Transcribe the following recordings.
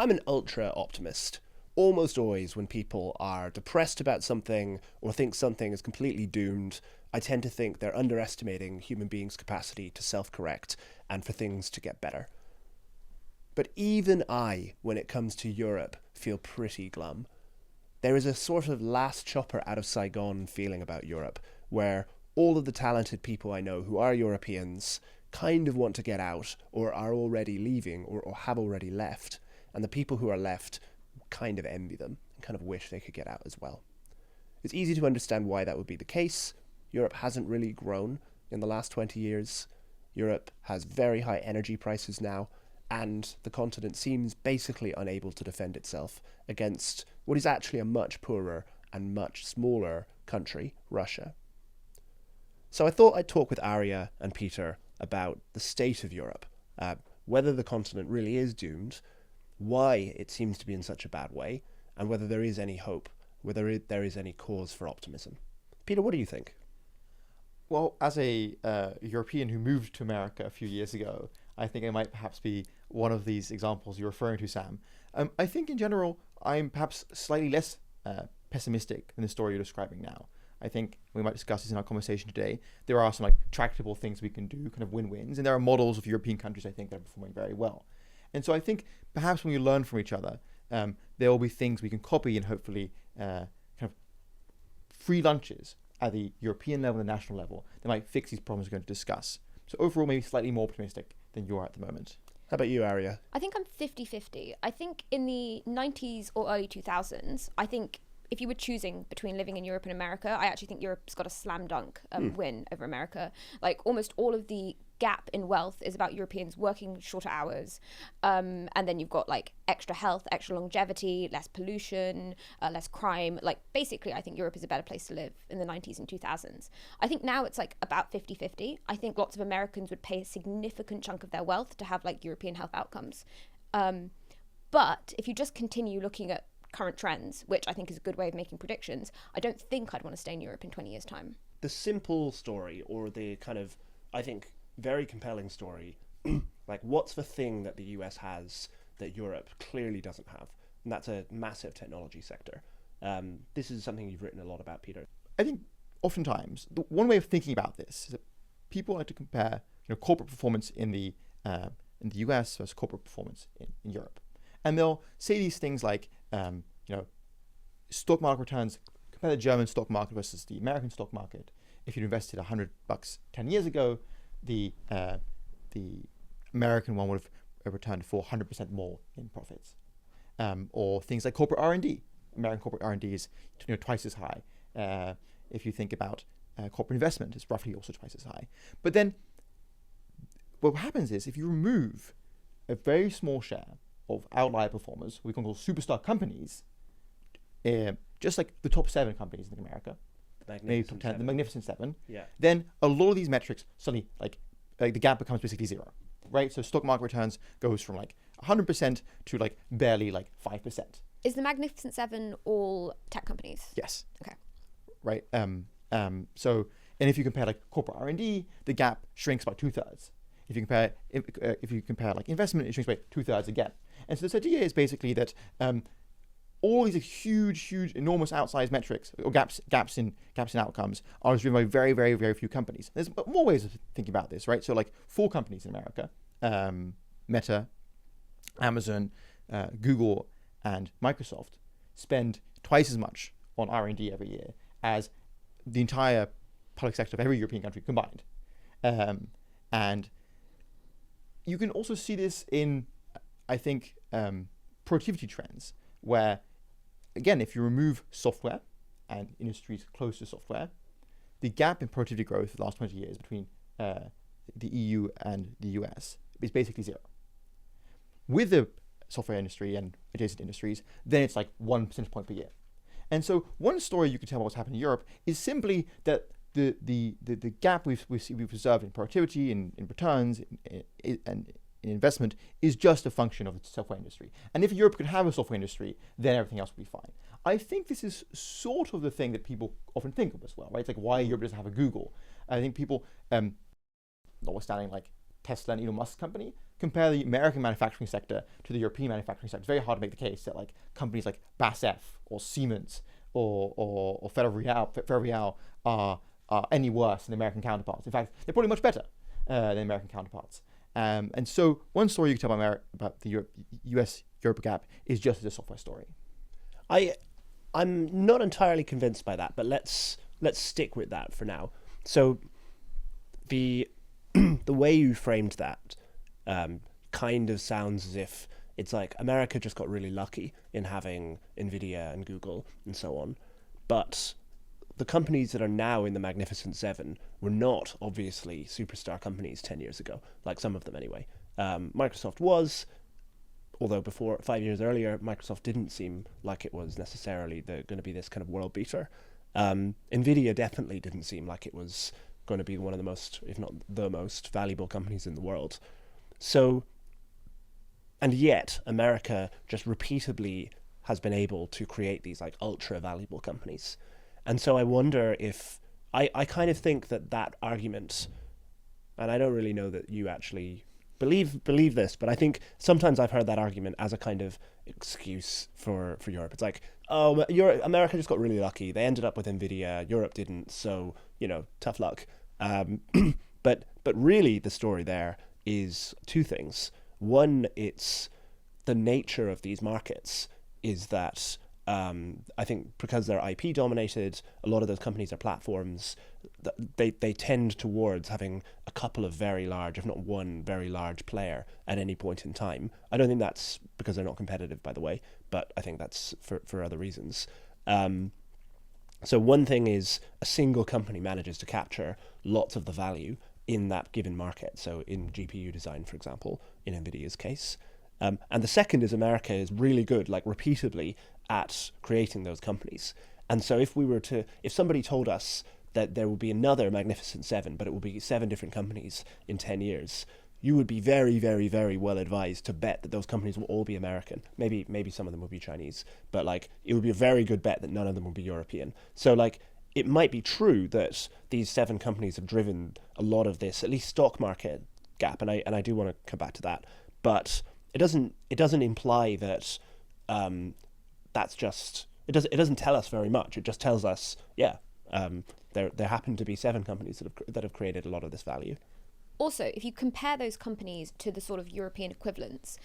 I'm an ultra optimist. Almost always, when people are depressed about something or think something is completely doomed, I tend to think they're underestimating human beings' capacity to self-correct and for things to get better. But even I, when it comes to Europe, feel pretty glum. There is a sort of last chopper out of Saigon feeling about Europe, where all of the talented people I know who are Europeans kind of want to get out or are already leaving or have already left, and the people who are left kind of envy them and kind of wish they could get out as well. It's easy to understand why that would be the case. Europe hasn't really grown in the last 20 years. Europe has very high energy prices now, and the continent seems basically unable to defend itself against what is actually a much poorer and much smaller country, Russia. So I thought I'd talk with Aria and Pieter about the state of Europe, whether the continent really is doomed, why it seems to be in such a bad way, and whether there is any hope, whether there is any cause for optimism. Pieter, what do you think? Well, as a European who moved to America a few years ago, I think I might perhaps be one of these examples you're referring to, Sam. I think in general, I'm perhaps slightly less pessimistic than the story you're describing now. I think we might discuss this in our conversation today. There are some tractable things we can do, kind of win-wins, and there are models of European countries I think that are performing very well. And so I think perhaps when we learn from each other, there will be things we can copy and hopefully kind of free lunches at the European level and the national level that might fix these problems we're going to discuss. So overall, maybe slightly more optimistic than you are at the moment. How about you, Aria? I think I'm 50-50. I think in the 90s or early 2000s, I think if you were choosing between living in Europe and America, I actually think Europe's got a slam dunk win over America. Like almost all of the gap in wealth is about Europeans working shorter hours. And then you've got like extra health, extra longevity, less pollution, less crime. Like basically, I think Europe is a better place to live in the 90s and 2000s. I think now it's like about 50-50. I think lots of Americans would pay a significant chunk of their wealth to have like European health outcomes. But if you just continue looking at current trends, which I think is a good way of making predictions, I don't think I'd want to stay in Europe in 20 years' time. The simple story, or the kind of, I think, very compelling story, like what's the thing that the US has that Europe clearly doesn't have? And that's a massive technology sector. This is something you've written a lot about, Pieter. I think oftentimes, one way of thinking about this is that people like to compare corporate performance in the US versus corporate performance in Europe. And they'll say these things like, stock market returns, compare the German stock market versus the American stock market. If you'd invested $100 10 years ago, the American one would have returned 400% more in profits. Or things like corporate R&D. American corporate R&D is twice as high. If you think about corporate investment, it's roughly also twice as high. But then what happens is if you remove a very small share of outlier performers, we can call superstar companies, just like the top 7 companies in America, maybe top 10, the Magnificent Seven, then a lot of these metrics suddenly, like the gap becomes basically zero, right? So stock market returns goes from like 100% to like barely like 5%. Is the Magnificent Seven all tech companies? Yes. Okay. Right. So, and if you compare like corporate R&D, the gap shrinks by 2/3. If you compare like investment, it shrinks by 2/3 again. And so this idea is basically that all these huge, enormous outsized metrics or gaps in outcomes are driven by very, very, very few companies. There's more ways of thinking about this, right? So like 4 companies in America, Meta, Amazon, Google, and Microsoft spend twice as much on R&D every year as the entire public sector of every European country combined. And you can also see this in, I think, productivity trends, where, again, if you remove software and industries close to software, the gap in productivity growth for the last 20 years between the EU and the US is basically zero. With the software industry and adjacent industries, then it's like 1 percentage point per year. And so one story you can tell about what's happened in Europe is simply that the gap we've observed in productivity, in returns, and in investment is just a function of the software industry. And if Europe could have a software industry, then everything else would be fine. I think this is sort of the thing that people often think of as well, right? It's like why Europe doesn't have a Google. I think people, notwithstanding like Tesla and Elon Musk's company, compare the American manufacturing sector to the European manufacturing sector, it's very hard to make the case that like companies like BASF or Siemens or Ferrovial are any worse than the American counterparts. In fact, they're probably much better than American counterparts. And so one story you can tell about the US-Europe gap is just as a software story. I'm not entirely convinced by that, but let's stick with that for now. So the way you framed that kind of sounds as if it's like America just got really lucky in having Nvidia and Google and so on, but the companies that are now in the Magnificent Seven were not obviously superstar companies 10 years ago, like some of them anyway. Microsoft was, although 5 years earlier, Microsoft didn't seem like it was necessarily going to be this kind of world beater. Nvidia definitely didn't seem like it was going to be one of the most, if not the most, valuable companies in the world. So, and yet America just repeatedly has been able to create these like ultra valuable companies. And so I wonder if, I kind of think that argument, and I don't really know that you actually believe this, but I think sometimes I've heard that argument as a kind of excuse for Europe. It's like, oh, America just got really lucky. They ended up with Nvidia. Europe didn't. So, tough luck. But really the story there is two things. One, it's the nature of these markets is that I think because they're IP dominated, a lot of those companies are platforms. They tend towards having a couple of very large, if not one very large player at any point in time. I don't think that's because they're not competitive, by the way, but I think that's for other reasons. So one thing is a single company manages to capture lots of the value in that given market. So in GPU design, for example, in NVIDIA's case. And the second is America is really good, like repeatedly, at creating those companies. And so if somebody told us that there will be another Magnificent Seven, but it will be 7 different companies in 10 years, you would be very, very, very well advised to bet that those companies will all be American. Maybe some of them will be Chinese, but like it would be a very good bet that none of them will be European. So like it might be true that these 7 companies have driven a lot of this, at least stock market gap, and I do want to come back to that, but it doesn't imply that that's just it doesn't tell us very much. It just tells us there happen to be 7 companies that have created a lot of this value. Also, if you compare those companies to the sort of European equivalents,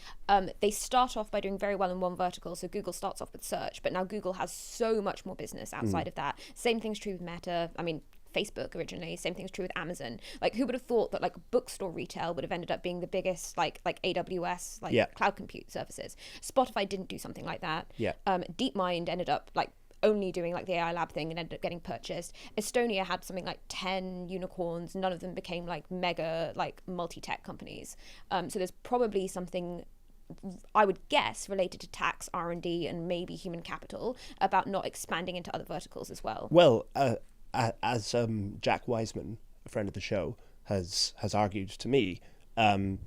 they start off by doing very well in one vertical. So Google starts off with search, but now Google has so much more business outside of that. Same thing's true with Meta. I mean, Facebook originally. Same thing's true with Amazon. Like, who would have thought that like bookstore retail would have ended up being the biggest like AWS cloud compute services? Spotify didn't do something like that. DeepMind ended up like only doing like the AI lab thing and ended up getting purchased. Estonia had something like 10 unicorns. None of them became like mega like multi-tech companies. So there's probably something, I would guess, related to tax, R&D, and maybe human capital about not expanding into other verticals as well. Well, as Jack Wiseman, a friend of the show, has argued to me, in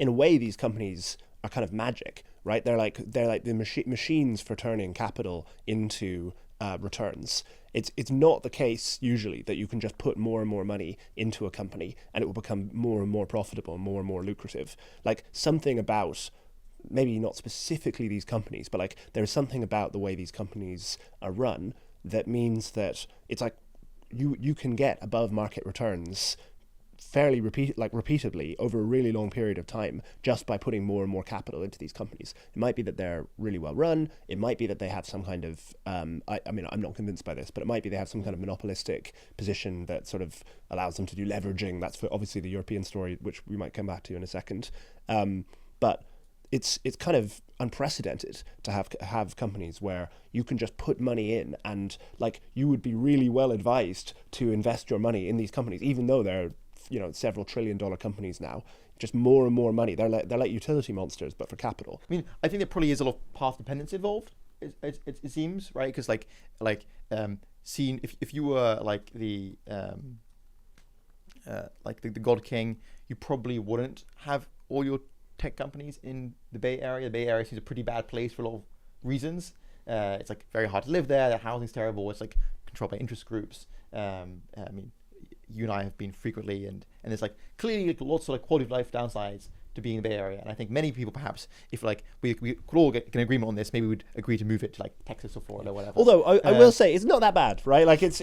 a way these companies are kind of magic, right? They're like the machines for turning capital into returns. It's not the case usually that you can just put more and more money into a company and it will become more and more profitable, more and more lucrative. Like something about, maybe not specifically these companies, but like there's something about the way these companies are run that means that it's like you can get above market returns fairly repeatedly over a really long period of time just by putting more and more capital into these companies. It might be that they're really well run. It might be that they have some kind of I mean, I'm not convinced by this, but it might be they have some kind of monopolistic position that sort of allows them to do leveraging. That's for obviously the European story, which we might come back to in a second. But it's kind of unprecedented to have companies where you can just put money in and like you would be really well advised to invest your money in these companies, even though they're several $1 trillion companies now. Just more and more money. They're like utility monsters, but for capital. I mean, I think there probably is a lot of path dependence involved. It seems, right? Because seeing if you were like the God King, you probably wouldn't have all your tech companies in the Bay Area. The Bay Area seems a pretty bad place for a lot of reasons. It's like very hard to live there. The housing's terrible. It's like controlled by interest groups. I mean, you and I have been frequently, and there's like clearly like lots of like quality of life downsides to be in the Bay Area. And I think many people, perhaps, if like we could all get an agreement on this, maybe we'd agree to move it to like Texas or Florida or whatever. Although I will say it's not that bad, right? Like it's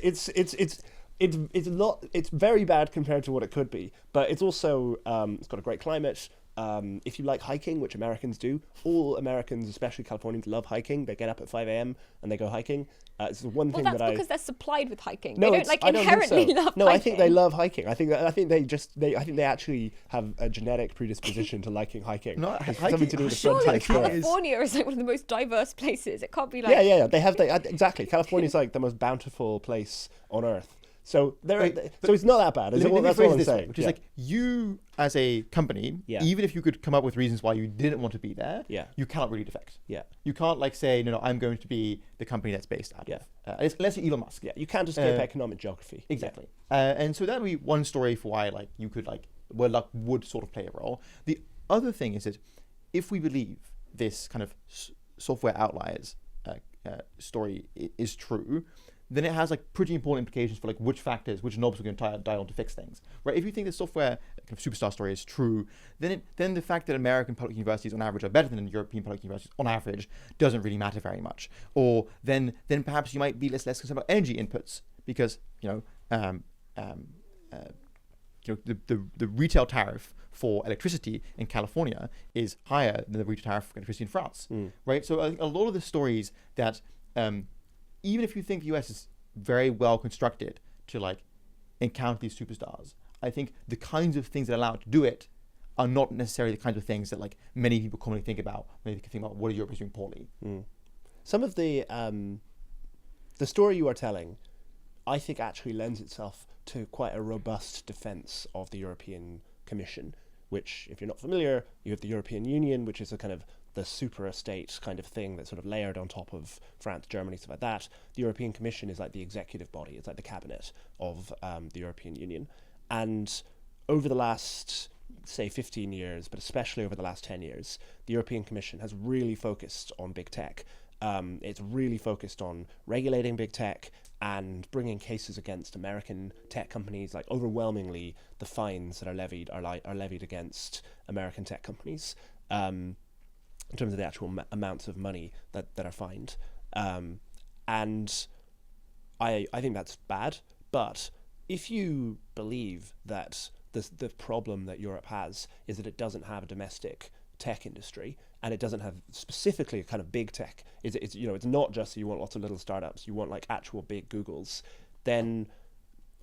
very bad compared to what it could be, but it's also it's got a great climate. If you like hiking, which Americans do, all Americans, especially Californians, love hiking. They get up at 5 a.m. and they go hiking. It's the one thing that's that because they're supplied with hiking. No, they don't I don't think inherently so. love No, hiking. I think they love hiking. I think they actually have a genetic predisposition to liking hiking. No, It's hiking- something to do with the Surely frontier experience. California is like one of the most diverse places. It can't be like Yeah. Exactly. California's like the most bountiful place on earth. So so it's not that bad. Let me That's phrase what it I'm this way, saying. which is like you as a company, Yeah. even if you could come up with reasons why you didn't want to be there, Yeah. you cannot really defect. Yeah. You can't like say, no, I'm going to be the company that's based out Yeah. of. Unless you're Elon Musk. Yeah, you can't escape economic geography. Exactly. And so that would be one story for why like you could like where luck would sort of play a role. The other thing is that if we believe this kind of software outliers story is true, then it has like pretty important implications for like which knobs we're going to dial on to fix things, right? If you think the software kind of superstar story is true, then the fact that American public universities on average are better than European public universities on average doesn't really matter very much. Or then perhaps you might be less concerned about energy inputs because the retail tariff for electricity in California is higher than the retail tariff for electricity in France, right? So a lot of the stories that even if you think the US is very well constructed to like encounter these superstars, I think the kinds of things that allow it to do it are not necessarily the kinds of things that like many people commonly think about when they think about what Europe is doing poorly. Some of the story you are telling, I think actually lends itself to quite a robust defense of the European Commission, which, if you're not familiar, you have the European Union, which is a kind of the super estate kind of thing that's sort of layered on top of France, Germany, stuff like that. The European Commission is like the executive body. It's like the cabinet of the European Union. And over the last, say, 15 years, but especially over the last 10 years, the European Commission has really focused on big tech. It's really focused on regulating big tech and bringing cases against American tech companies. Like overwhelmingly, the fines that are levied are levied against American tech companies. In terms of the actual amounts of money that are fined. And I think that's bad. But if you believe that the problem that Europe has is that it doesn't have a domestic tech industry and it doesn't have specifically a kind of big tech, it's not just that you want lots of little startups, you want like actual big Googles, then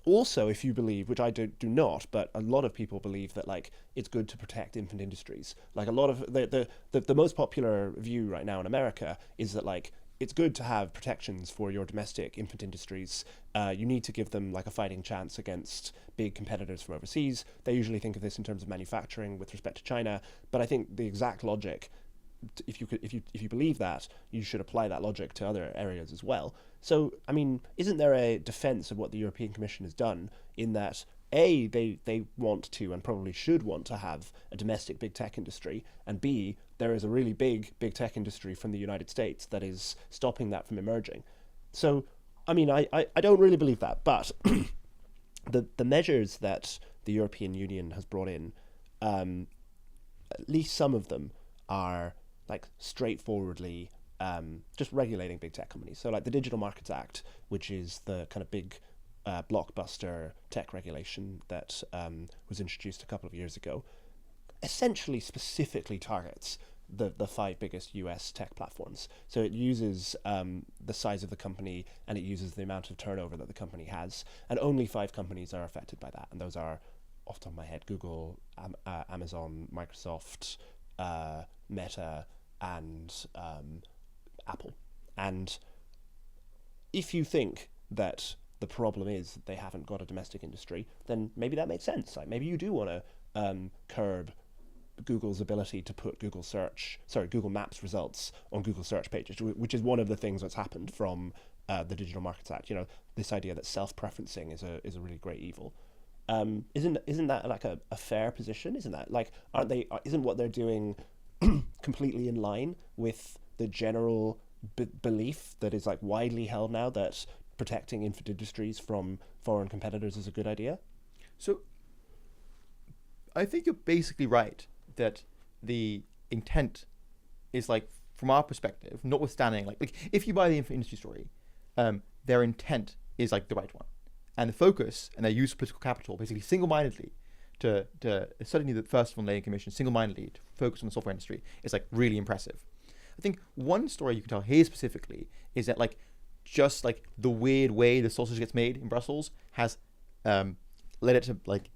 also, if you believe, which I do not, but a lot of people believe that like it's good to protect infant industries. Like a lot of the most popular view right now in America is that like it's good to have protections for your domestic infant industries. You need to give them like a fighting chance against big competitors from overseas. They usually think of this in terms of manufacturing with respect to China, but I think the exact logic, if you believe that, you should apply that logic to other areas as well. So, I mean, isn't there a defense of what the European Commission has done in that, A, they want to and probably should want to have a domestic big tech industry, and B, there is a really big tech industry from the United States that is stopping that from emerging. So, I mean, I don't really believe that, but the measures that the European Union has brought in, at least some of them are like straightforwardly just regulating big tech companies. So like the Digital Markets Act, which is the kind of big blockbuster tech regulation that was introduced a couple of years ago, essentially specifically targets the 5 biggest US tech platforms. So it uses the size of the company and it uses the amount of turnover that the company has, and only 5 companies are affected by that, and those are, off the top of my head, Google, Amazon, Microsoft, Meta, and Apple. And if you think that the problem is that they haven't got a domestic industry, then maybe that makes sense. Like maybe you do want to curb Google's ability to put Google Maps results on Google search pages, which is one of the things that's happened from the Digital Markets Act. You know, this idea that self-preferencing is a really great evil. Isn't that like a fair position? Isn't that like isn't what they're doing completely in line with the general belief that is like widely held now that protecting infant industries from foreign competitors is a good idea? So I think you're basically right, that the intent is like, from our perspective, notwithstanding like if you buy the industry story, their intent is like the right one, and the focus and their use of political capital, basically single-mindedly, to certainly the first von Leyen Commission single-mindedly to focus on the software industry is like really impressive. I think one story you can tell here specifically is that like just like the weird way the sausage gets made in Brussels has led it to like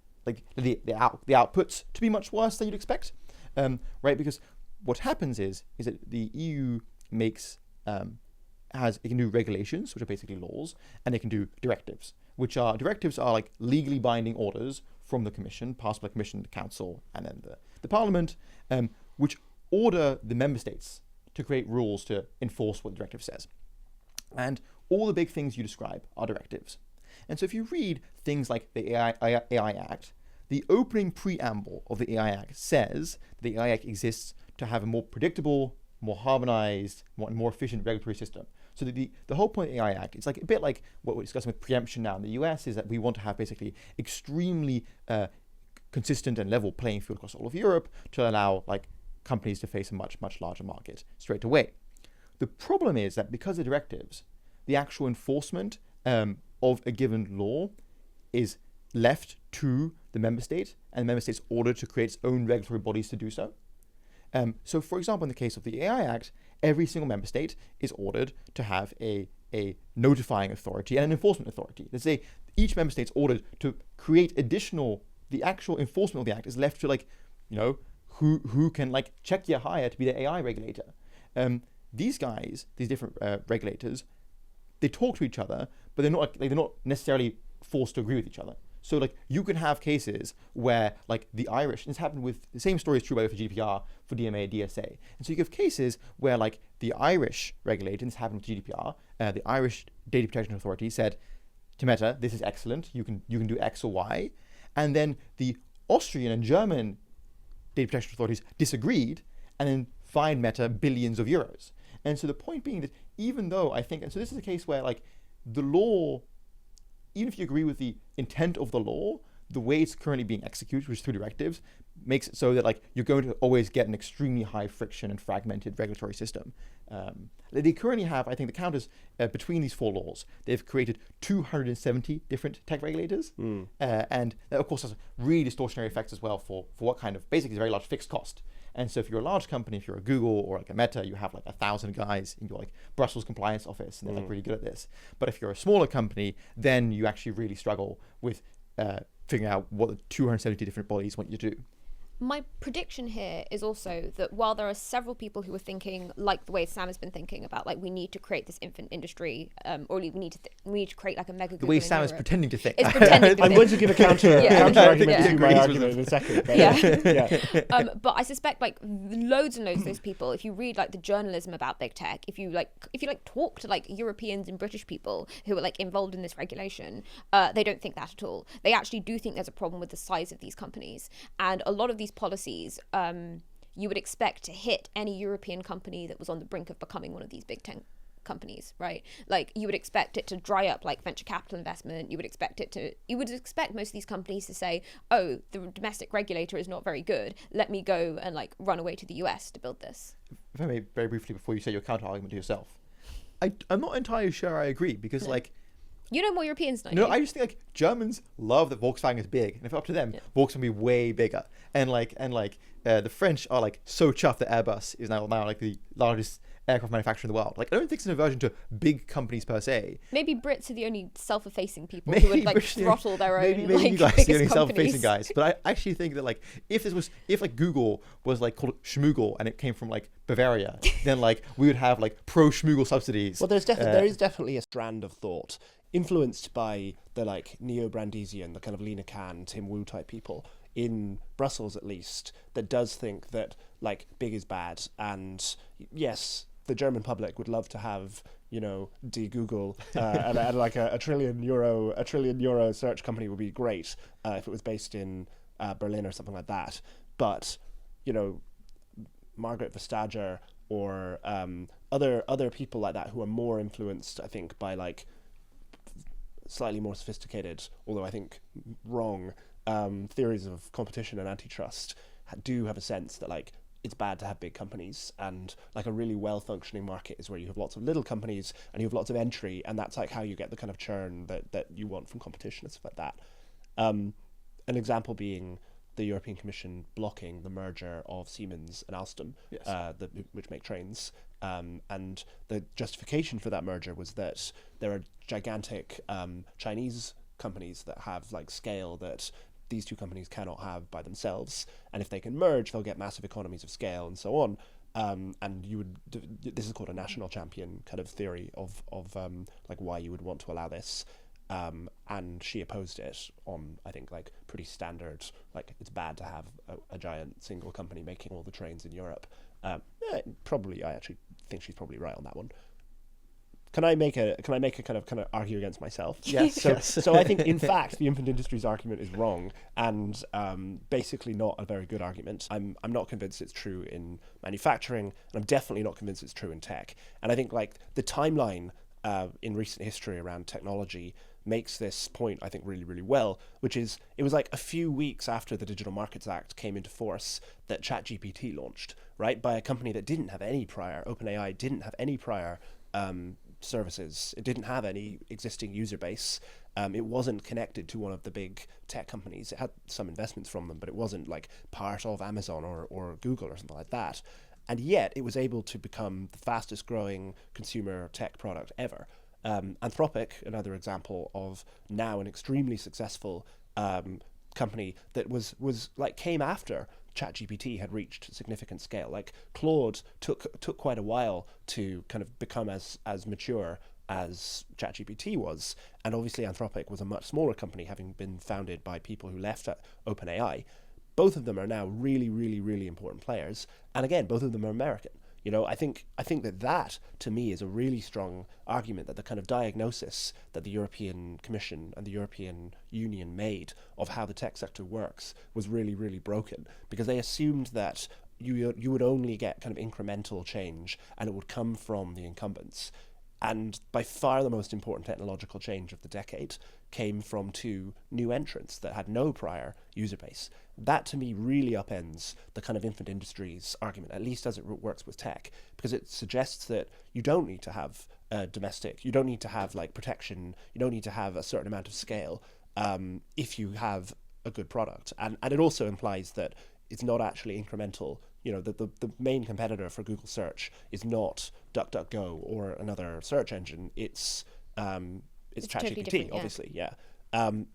the outputs to be much worse than you'd expect, right? Because what happens is that the EU makes it can do regulations, which are basically laws, and it can do directives, which are like legally binding orders from the Commission, passed by the Commission, the Council, and then the Parliament, which order the member states to create rules to enforce what the directive says. And all the big things you describe are directives. And so if you read things like the AI Act, the opening preamble of the AI Act says the AI Act exists to have a more predictable, more harmonized, more efficient regulatory system. So the whole point of the AI Act, it's like a bit like what we're discussing with preemption now in the US, is that we want to have basically extremely consistent and level playing field across all of Europe to allow like companies to face a much, much larger market straight away. The problem is that because of directives, the actual enforcement of a given law is left to the member state, and the member state's ordered to create its own regulatory bodies to do so. So, for example, in the case of the AI Act, every single member state is ordered to have a notifying authority and an enforcement authority. Let's say each member state's ordered to create the actual enforcement of the act is left to like, who can like check your hire to be the AI regulator. These guys, these different regulators, they talk to each other, but they're not necessarily forced to agree with each other. So like you can have cases where like the Irish, and this happened with the same story is true by the way for GDPR, for DMA, DSA. And so you have cases where like the Irish regulator, and this happened with GDPR, the Irish Data Protection Authority said to Meta, this is excellent, you can do X or Y. And then the Austrian and German data protection authorities disagreed and then fined Meta billions of euros. And so the point being that even though I think, and so this is a case where like the law, even if you agree with the intent of the law, the way it's currently being executed, which is through directives, makes it so that like you're going to always get an extremely high friction and fragmented regulatory system. They currently have, I think the count is between these four laws, they've created 270 different tech regulators. And that of course has really distortionary effects as well for what kind of, basically a very large fixed cost. And so if you're a large company, if you're a Google or like a Meta, you have like 1,000 guys in your like Brussels compliance office, and they're like really good at this. But if you're a smaller company, then you actually really struggle with figuring out what the 270 different bodies want you to do. My prediction here is also that while there are several people who are thinking like the way Sam has been thinking about like we need to create this infant industry, or we need to create like a mega Google. The way Sam is pretending to think. It's pretending to I'm think. going to give a counter argument to my argument in a second. But but I suspect like loads and loads of those people, if you read like the journalism about big tech, if you talk to like Europeans and British people who are like involved in this regulation, they don't think that at all. They actually do think there's a problem with the size of these companies, and a lot of these policies you would expect to hit any European company that was on the brink of becoming one of these big tech companies, right? Like you would expect it to dry up like venture capital investment. You would expect most of these companies to say, oh, the domestic regulator is not very good, let me go and like run away to the US to build this. If I may, very briefly before you say your counter argument to yourself, I'm not entirely sure I agree, because like you know more Europeans than I just think like Germans love that Volkswagen is big, and if up to them, Volkswagen will be way bigger. And the French are like so chuffed that Airbus is now like the largest aircraft manufacturer in the world. Like I don't think it's an aversion to big companies per se. Maybe Brits are the only self-effacing people who would like throttle their own maybe you guys biggest are the only companies. self-effacing guys. But I actually think that like if like Google was like called Schmoogle and it came from like Bavaria, then like we would have like pro Schmoogle subsidies. Well, there is definitely a strand of thought influenced by the like neo-Brandesian, the kind of Lena Khan, Tim Wu type people in Brussels at least, that does think that like big is bad. And yes, the German public would love to have, Google and like a trillion euro search company would be great if it was based in Berlin or something like that. But Margaret Vestager or other people like that who are more influenced, I think, by like slightly more sophisticated, although I think wrong, theories of competition and antitrust do have a sense that like it's bad to have big companies, and like a really well functioning market is where you have lots of little companies and you have lots of entry, and that's like how you get the kind of churn that you want from competition and stuff like that. An example being the European Commission blocking the merger of Siemens and Alstom, Yes. Which make trains. And the justification for that merger was that there are gigantic Chinese companies that have like scale that these two companies cannot have by themselves, and if they can merge, they'll get massive economies of scale and so on. And you would, this is called a national champion kind of theory of like why you would want to allow this. And she opposed it on, I think, like pretty standard, like it's bad to have a giant single company making all the trains in Europe. Probably, I actually think she's probably right on that one. Can I make a kind of argue against myself? Yes. So I think in fact the infant industries argument is wrong, and basically not a very good argument. I'm not convinced it's true in manufacturing, and I'm definitely not convinced it's true in tech. And I think like the timeline in recent history around technology makes this point, I think, really, really well, which is it was like a few weeks after the Digital Markets Act came into force that ChatGPT launched, right, by a company that didn't have any prior, OpenAI didn't have any prior services. It didn't have any existing user base. It wasn't connected to one of the big tech companies. It had some investments from them, but it wasn't like part of Amazon or Google or something like that. And yet it was able to become the fastest growing consumer tech product ever. Anthropic, another example of now an extremely successful company that was like came after ChatGPT had reached significant scale. Like Claude took quite a while to kind of become as mature as ChatGPT was, and obviously Anthropic was a much smaller company, having been founded by people who left at OpenAI. Both of them are now really, really, really important players, and again, both of them are American. You know, I think that to me is a really strong argument that the kind of diagnosis that the European Commission and the European Union made of how the tech sector works was really, really broken, because they assumed that you would only get kind of incremental change and it would come from the incumbents. And by far the most important technological change of the decade came from two new entrants that had no prior user base. That to me really upends the kind of infant industries argument, at least as it works with tech, because it suggests that you don't need to have domestic, you don't need to have like protection, you don't need to have a certain amount of scale if you have a good product. And it also implies that it's not actually incremental. You know, the main competitor for Google search is not DuckDuckGo or another search engine. It's totally ChatGPT, different, obviously, yeah. And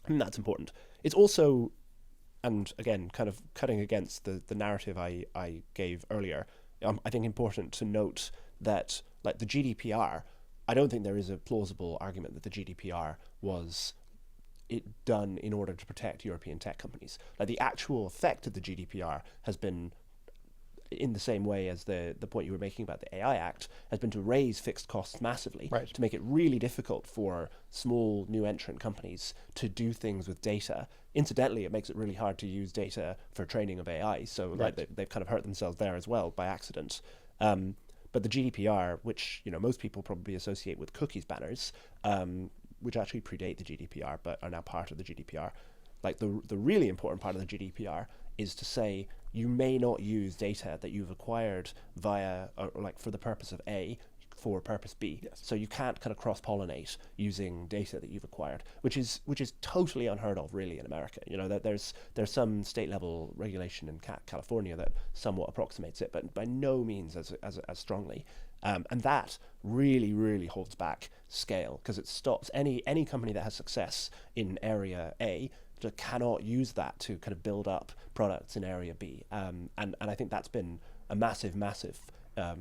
that's important. It's also, and again, kind of cutting against the narrative I gave earlier, I think important to note that, like the GDPR, I don't think there is a plausible argument that the GDPR was done in order to protect European tech companies. Like the actual effect of the GDPR has been, in the same way as the point you were making about the AI Act, has been to raise fixed costs massively, Right. to make it really difficult for small new entrant companies to do things with data. Incidentally, it makes it really hard to use data for training of AI, so Right. like they've kind of hurt themselves there as well by accident. But the GDPR, which most people probably associate with cookies banners, which actually predate the GDPR but are now part of the GDPR. Like the really important part of the GDPR is to say you may not use data that you've acquired via or like for the purpose of A for purpose B. Yes. So you can't kind of cross-pollinate using data that you've acquired, which is totally unheard of really in America. You know, that there's some state level regulation in California that somewhat approximates it, but by no means as strongly. And that really, really holds back scale, because it stops any company that has success in area A that cannot use that to kind of build up products in area B. And I think that's been a massive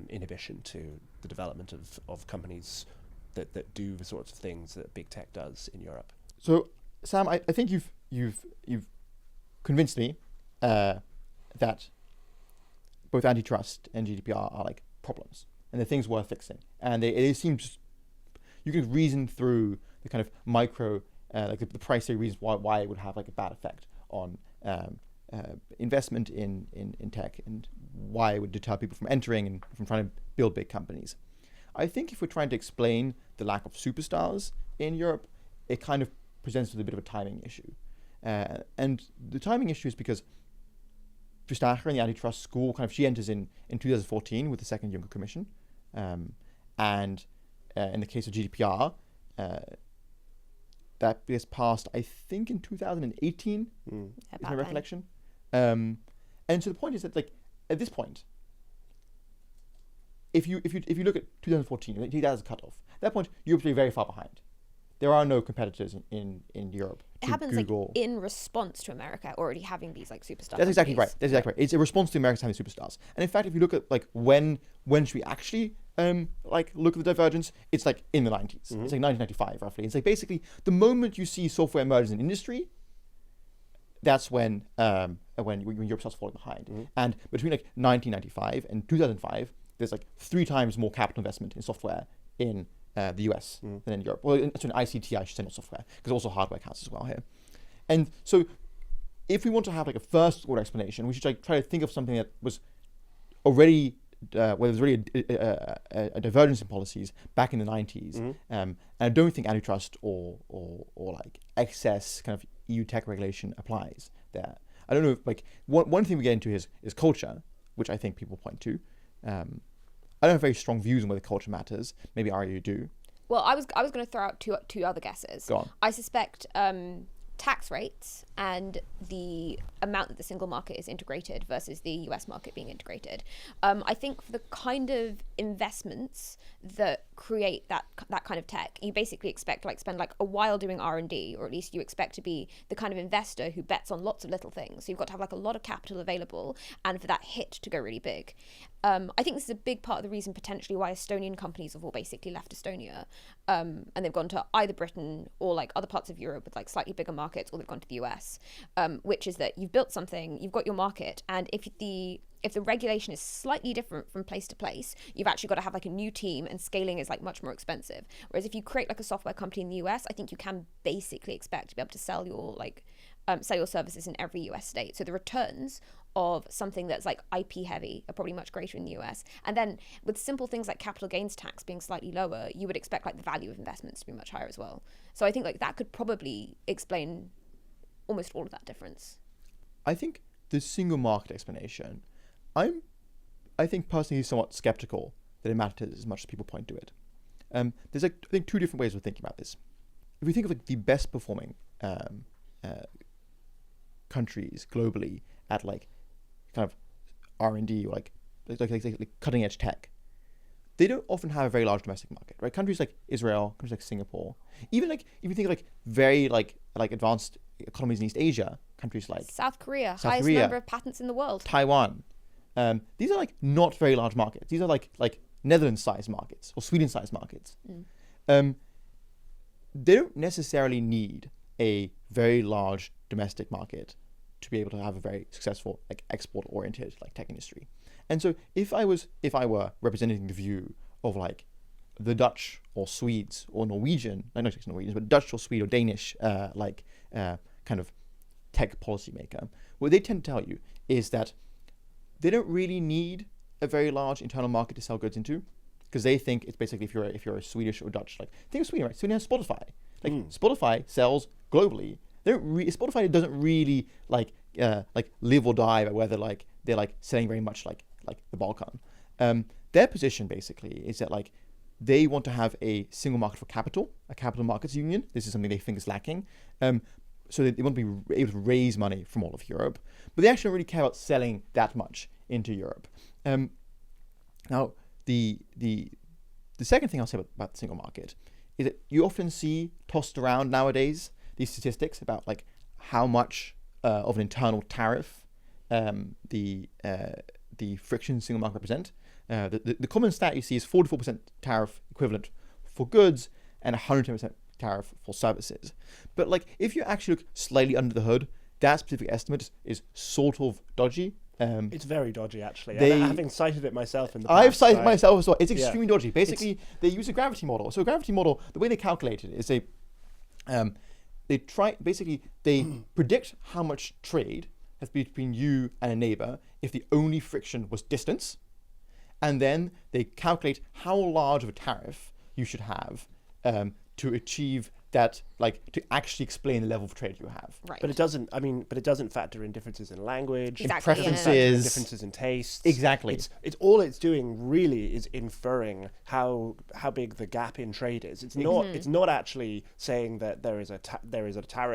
inhibition to the development of companies that do the sorts of things that big tech does in Europe. So, Sam, I think you've convinced me that both antitrust and GDPR are like problems, and they're things worth fixing. And it seems you can reason through the kind of micro, like the pricey reasons why it would have like a bad effect on investment in tech, and why it would deter people from entering and from trying to build big companies. I think if we're trying to explain the lack of superstars in Europe, it kind of presents with a bit of a timing issue. And the timing issue is because Pieter in the antitrust school, she enters in 2014 with the second Juncker Commission. And in the case of GDPR, that gets passed, I think, in 2018, is my recollection. And so the point is that, at this point, if you look at 2014, take that as a cutoff. At that point, Europe's really very far behind. There are no competitors in Europe. It happens Google. In response to America already having these superstars. That's exactly right. It's a response to America's having superstars. And in fact, if you look at when should we actually look at the divergence, it's in the 90s. It's 1995 roughly. It's basically the moment you see software emerge as an industry, that's when Europe starts falling behind. And between 1995 and 2005, there's 3 times more capital investment in software in the US than in Europe. Well, in ICT, I should say, not software, because also hardware counts as well here. And so if we want to have a first order explanation, we should try to think of something that was already, where there's already a divergence in policies back in the 90s. And I don't think antitrust or excess EU tech regulation applies there. I don't know if one thing we get into is culture, which I think people point to. I don't have very strong views on whether culture matters. Maybe Aria, you do. Well, I was going to throw out two other guesses. Go on. I suspect tax rates and the amount that the single market is integrated versus the US market being integrated. I think for the kind of investments that create that kind of tech, you basically expect to spend a while doing R&D, or at least you expect to be the kind of investor who bets on lots of little things. So you've got to have a lot of capital available and for that hit to go really big. I think this is a big part of the reason potentially why Estonian companies have all basically left Estonia, and they've gone to either Britain or other parts of Europe with slightly bigger markets, or they've gone to the US, which is that you've built something, you've got your market, and if the regulation is slightly different from place to place, you've actually got to have a new team, and scaling is much more expensive. Whereas if you create a software company in the US, I think you can basically expect to be able to sell your sell your services in every US state. So the returns of something that's IP heavy are probably much greater in the US. And then with simple things like capital gains tax being slightly lower, you would expect the value of investments to be much higher as well. So I think that could probably explain almost all of that difference. I think the single market explanation, I think personally somewhat skeptical that it matters as much as people point to it. There's I think 2 different ways of thinking about this. If we think of the best performing countries globally at R&D or cutting edge tech, they don't often have a very large domestic market, right? Countries like Israel, countries like Singapore, even if you think of very advanced economies in East Asia, countries like South Korea, highest number of patents in the world. Taiwan. These are not very large markets. These are like Netherlands-sized markets or Sweden-sized markets. They don't necessarily need a very large domestic market to be able to have a very successful export-oriented tech industry. And so if I were representing the view of the Dutch or Swedes or Norwegian, not just Norwegians, but Dutch or Swede or Danish kind of tech policymaker, what they tend to tell you is that they don't really need a very large internal market to sell goods into, because they think it's basically if you're a Swedish or Dutch, think of Sweden, right? Sweden has Spotify. Spotify sells globally. Spotify doesn't really live or die by whether they're selling very much like the Balkan. Their position basically is that they want to have a single market for capital, a capital markets union. This is something they think is lacking. So they want to be able to raise money from all of Europe, but they actually don't really care about selling that much into Europe. Now, the second thing I'll say about the single market is that you often see tossed around nowadays these statistics about how much of an internal tariff the friction single market represent. The common stat you see is 44% tariff equivalent for goods and 110% tariff for services. But if you actually look slightly under the hood, that specific estimate is sort of dodgy. It's very dodgy, actually. Having cited it myself in the past. I've cited myself as well. It's extremely dodgy. Basically, they use a gravity model. So a gravity model, the way they calculate it is they predict how much trade has between you and a neighbor if the only friction was distance, and then they calculate how large of a tariff you should have to achieve that like to actually explain the level of trade you have. Right. But it doesn't. I mean, but it doesn't factor in differences in language, Exactly, it doesn't yeah. factor in Preferences. differences in tastes. Exactly. It's all it's doing really is inferring how big the gap in trade is. It's not. It's not actually saying that there is a tariff.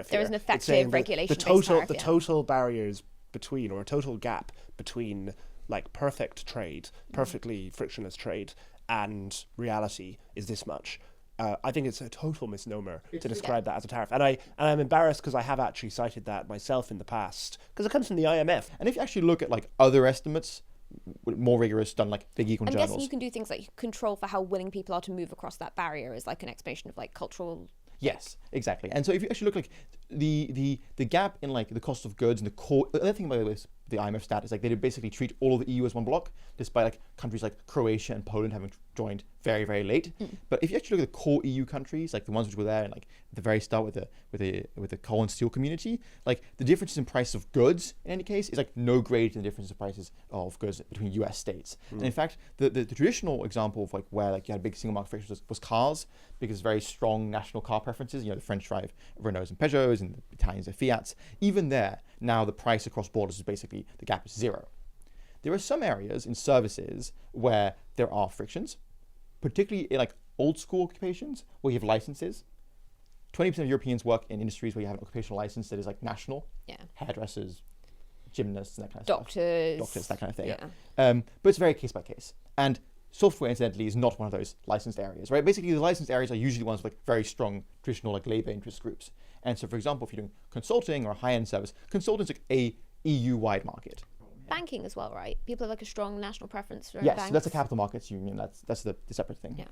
There here. is an It's effective saying that regulation-based the tariff, total barriers between, or a total gap between, like perfect trade, perfectly frictionless trade, and reality is this much. I think it's a total misnomer to describe that as a tariff. And I'm embarrassed because I have actually cited that myself in the past, because it comes from the IMF. And if you actually look at like other estimates, more rigorous, done like big econ I'm journals. guessing you can do things like control for how willing people are to move across that barrier is like an explanation of like cultural. Yes, exactly. And so if you actually look like the gap in like the cost of goods and the core, the other thing about this, the IMF stat is like they basically treat all of the EU as one block, despite like countries like Croatia and Poland having joined very, very late. But if you actually look at the core EU countries, like the ones which were there, and like at the very start with the coal and steel community, like the differences in price of goods in any case is like no greater than the difference in prices of goods between US states. And in fact, the traditional example of like where like you had big single market frictions was cars, because very strong national car preferences. You know, the French drive Renaults and Peugeots, and the Italians are Fiats. Even there, now the price across borders is basically, the gap is zero. There are some areas in services where there are frictions, particularly in like old school occupations where you have licenses. 20% of Europeans work in industries where you have an occupational license that is like national. Yeah. Hairdressers, gymnasts, and that kind of Doctors. stuff. Doctors, that kind of thing. Yeah. But it's very case by case. And software, incidentally, is not one of those licensed areas, right? Basically, the licensed areas are usually ones with like very strong traditional like labor interest groups. And so, for example, if you're doing consulting or a high-end service, consulting's like a EU-wide market. Banking as well, right? People have like a strong national preference for Yes, banks. so that's a capital markets union. That's the separate thing. Yeah.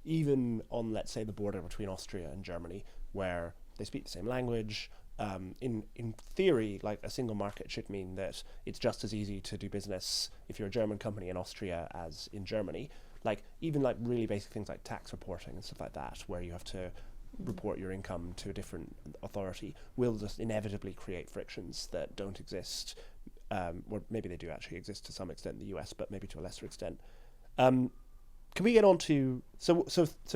Even on, let's say, the border between Austria and Germany, where they speak the same language, in theory, like a single market should mean that it's just as easy to do business if you're a German company in Austria as in Germany. Like even like really basic things like tax reporting and stuff like that, where you have to report your income to a different authority, will just inevitably create frictions that don't exist. Or maybe they do actually exist to some extent in the US, but maybe to a lesser extent. Can we get on to so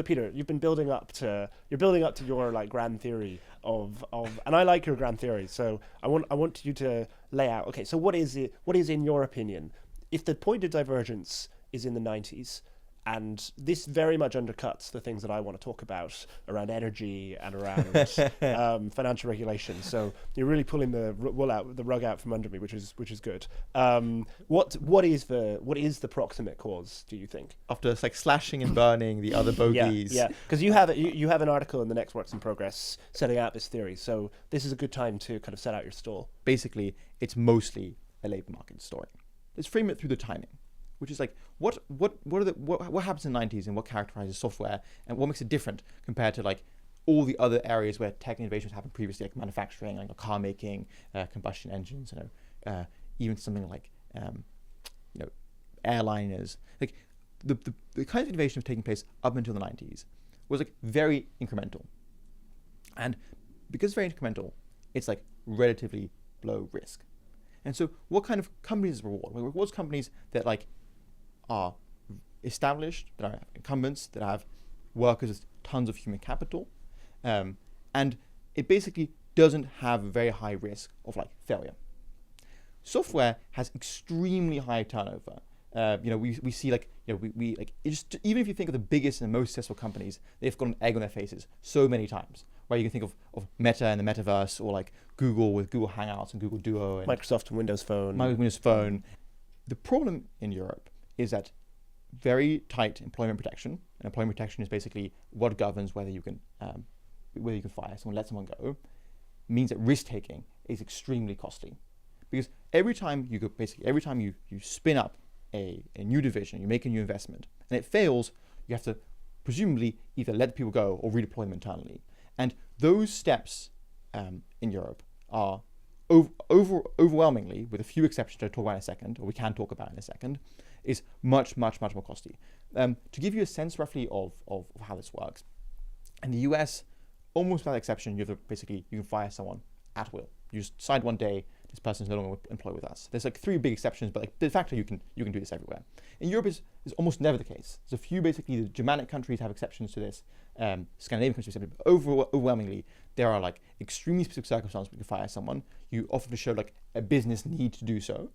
Pieter, you're building up to your like grand theory of and I like your grand theory. So I want you to lay out, okay, so what is in your opinion, if the point of divergence is in the 90s, and this very much undercuts the things that I want to talk about around energy and around financial regulation. So you're really pulling the rug out from under me, which is good. What is the proximate cause, do you think? After like slashing and burning the other bogies. Yeah, because you have an article in the next Works in Progress setting out this theory. So this is a good time to kind of set out your stall. Basically, it's mostly a labor market story. Let's frame it through the timing, which is like what happens in the 90s and what characterizes software and what makes it different compared to like all the other areas where tech innovations happened previously, like manufacturing, like car making, combustion engines, even something like airliners. Like the kind of innovation was taking place up until the 90s was like very incremental, and because it's very incremental, it's like relatively low risk. And so what kind of companies reward? Well, it rewards companies that like are established, that are incumbents, that have workers with tons of human capital, and it basically doesn't have a very high risk of like failure. Software has extremely high turnover. We see like we like even if you think of the biggest and most successful companies, they've got an egg on their faces so many times. Where you can think of Meta and the metaverse, or like Google with Google Hangouts and Google Duo, and Microsoft and Windows Phone. Windows Phone. The problem in Europe is that very tight employment protection, and employment protection is basically what governs whether you can fire someone, let someone go, means that risk taking is extremely costly, because every time you spin up a new division, you make a new investment, and it fails, you have to presumably either let people go or redeploy them internally. And those steps in Europe are overwhelmingly, with a few exceptions I'll talk about in a second, or we can talk about in a second, is much, much, much more costly. To give you a sense roughly of how this works, in the US, almost without exception, you can fire someone at will. You just decide one day, this person is no longer employed with us. There's like 3 big exceptions, but like de facto you can do this everywhere. In Europe is almost never the case. There's a few, basically the Germanic countries have exceptions to this, Scandinavian countries, but overwhelmingly there are like extremely specific circumstances where you can fire someone. You often show like a business need to do so.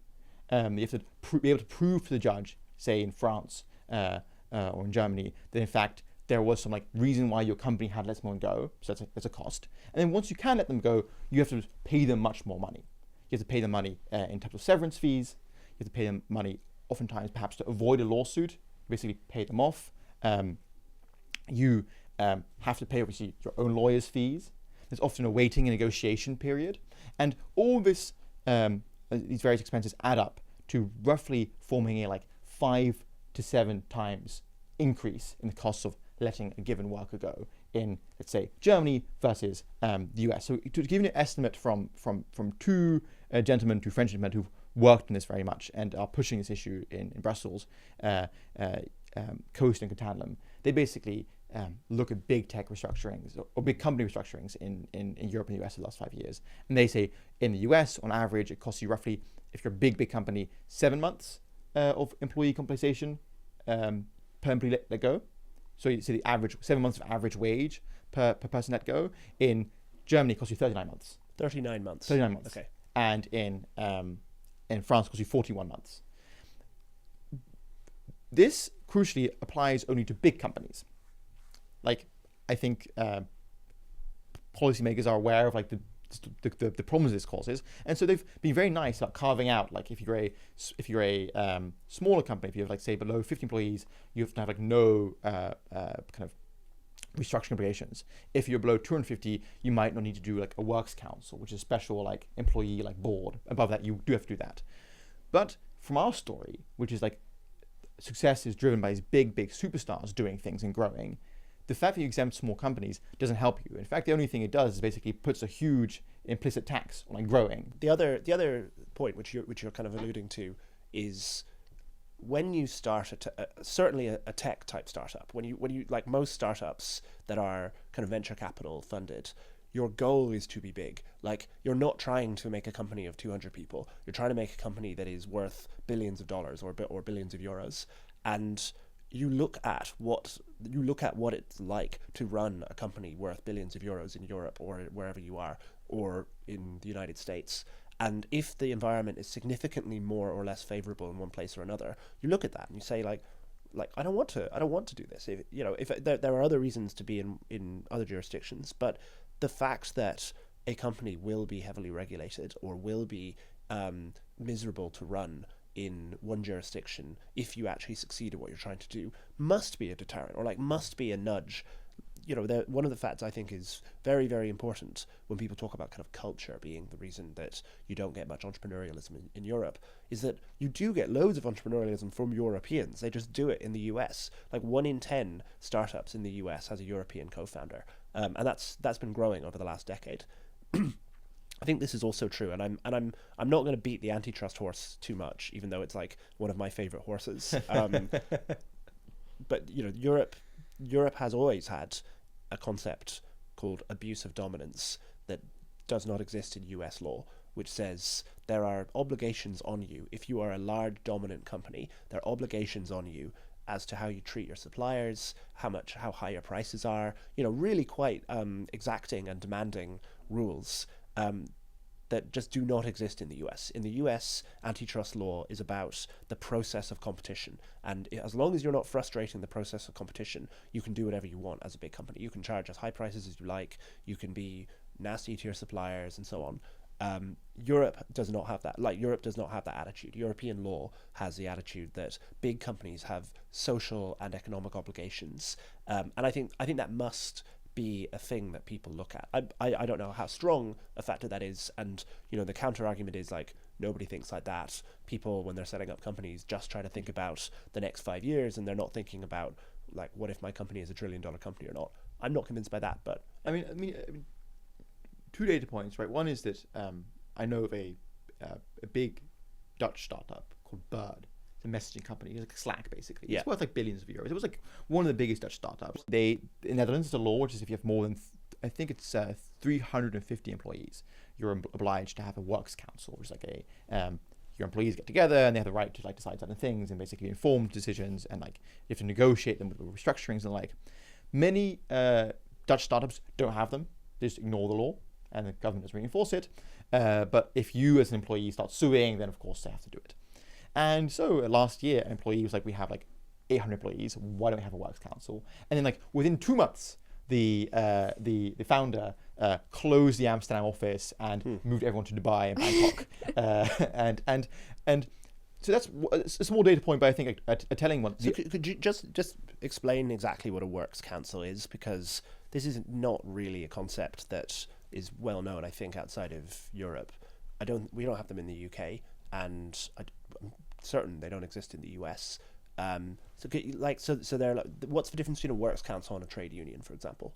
You have to be able to prove to the judge, say in France or in Germany, that in fact there was some like reason why your company had let someone go, so that's a cost. And then once you can let them go, you have to pay them much more money. You have to pay them money in terms of severance fees. You have to pay them money oftentimes perhaps to avoid a lawsuit, basically pay them off. You have to pay obviously your own lawyer's fees. There's often a waiting and negotiation period. And all this, these various expenses add up to roughly forming a like 5 to 7 times increase in the costs of letting a given worker go in, let's say, Germany versus the US. So to give you an estimate from 2 gentlemen, 2 French gentlemen who've worked on this very much and are pushing this issue in Brussels, Coast and Catalan, they basically look at big tech restructurings or big company restructurings in Europe and the US in the last 5 years. And they say in the US, on average, it costs you roughly, if you're a big company, 7 months of employee compensation per employee let go. So you see the average 7 months of average wage per person let go. In Germany, it costs you 39 months. 39 months. 39 months. Okay. And in France, it costs you 41 months. This crucially applies only to big companies. Like, I think policymakers are aware of like the problems this causes, and so they've been very nice about carving out. Like, if you're a smaller company, if you have like say below 50 employees, you have to have like no kind of restructuring obligations. If you're below 250, you might not need to do like a works council, which is a special like employee like board. Above that, you do have to do that. But from our story, which is like success is driven by these big superstars doing things and growing, the fact that you exempt small companies doesn't help you. In fact, the only thing it does is basically puts a huge implicit tax on like growing. The other point which you're kind of alluding to is when you start certainly a tech type startup, when you like most startups that are kind of venture capital funded, your goal is to be big. Like, you're not trying to make a company of 200 people. You're trying to make a company that is worth billions of dollars or billions of euros. And you look at what it's like to run a company worth billions of euros in Europe or wherever you are, or in the United States. And if the environment is significantly more or less favorable in one place or another, you look at that and you say like I don't want to do this. If there are other reasons to be in other jurisdictions, but the fact that a company will be heavily regulated or will be miserable to run in one jurisdiction if you actually succeed at what you're trying to do must be a deterrent, or like must be a nudge. One of the facts I think is very, very important when people talk about kind of culture being the reason that you don't get much entrepreneurialism in Europe is that you do get loads of entrepreneurialism from Europeans. They just do it in the US. Like 1 in 10 startups in the US has a European co-founder, and that's been growing over the last decade. I think this is also true, and I'm not going to beat the antitrust horse too much, even though it's like one of my favorite horses. But Europe has always had a concept called abuse of dominance that does not exist in US law, which says there are obligations on you. If you are a large dominant company, there are obligations on you as to how you treat your suppliers, how high your prices are, really quite exacting and demanding rules that just do not exist in the US. In the US, antitrust law is about the process of competition. And as long as you're not frustrating the process of competition, you can do whatever you want as a big company. You can charge as high prices as you like. You can be nasty to your suppliers and so on. Europe does not have that. Europe does not have that attitude. European law has the attitude that big companies have social and economic obligations. And I think that must be a thing that people look at. I don't know how strong a factor that is, and the counter argument is like nobody thinks like that. People, when they're setting up companies, just try to think about the next 5 years, and they're not thinking about like what if my company is $1 trillion company or not. I'm not convinced by that, but I mean 2 data points, right? One is that I know of a big Dutch startup called Bird. A messaging company. It's like Slack, basically. Yeah. It's worth like billions of euros. It was like one of the biggest Dutch startups. In Netherlands, it's a law which is if you have more than I think it's 350 employees, you're obliged to have a works council, which is like your employees get together and they have the right to like decide certain things and basically inform decisions, and like you have to negotiate them with restructurings and like. Many Dutch startups don't have them. They just ignore the law and the government doesn't reinforce it. But if you as an employee start suing, then of course they have to do it. And so last year, an employee was like, we have like 800 employees. Why don't we have a works council? And then like within 2 months, the founder closed the Amsterdam office and moved everyone to Dubai and Bangkok. And so that's a small data point, but I think a telling one. So could you just explain exactly what a works council is? Because this is not really a concept that is well known, I think, outside of Europe. We don't have them in the UK, and I'm certain they don't exist in the US. So they're like, what's the difference between a works council and a trade union, for example?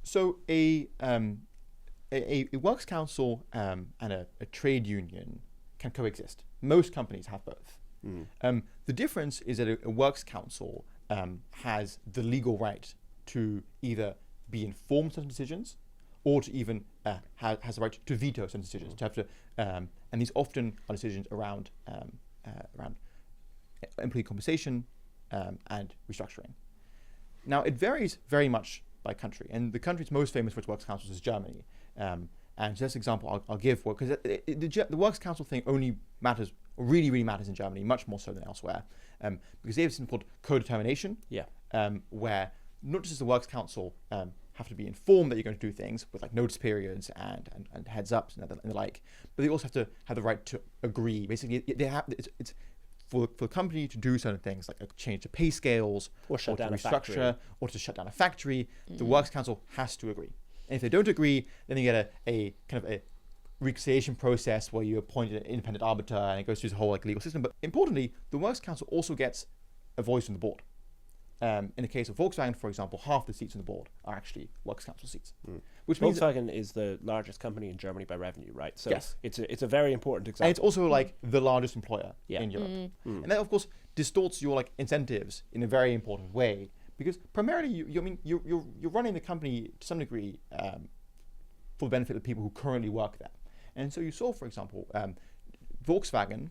So a works council and a trade union can coexist. Most companies have both. The difference is that a works council has the legal right to either be informed of certain decisions, or to even has the right to veto certain decisions. To have to, and these often are decisions around employee compensation and restructuring. Now, it varies very much by country, and the country that's most famous for its works councils is Germany. And so that's an example I'll give, because the works council thing only matters, really matters in Germany, much more so than elsewhere, because they have something called co-determination, where not just the works council have to be informed that you're going to do things with like notice periods and heads ups and the like, but they also have to have the right to agree. Basically, they have it's for the company to do certain things like change the pay scales, or shut down to a factory, or to shut down a factory. The works council has to agree. And if they don't agree, then you get a kind of a reconciliation process where you appoint an independent arbiter, and it goes through the whole like legal system. But importantly, the works council also gets a voice on the board. In the case of Volkswagen, for example, half the seats on the board are actually works council seats. Which means Volkswagen is the largest company in Germany by revenue, right? So yes, it's a very important example. And it's also like the largest employer in Europe. And that of course distorts your like incentives in a very important way, because primarily you're running the company to some degree for the benefit of people who currently work there. And so you saw, for example, Volkswagen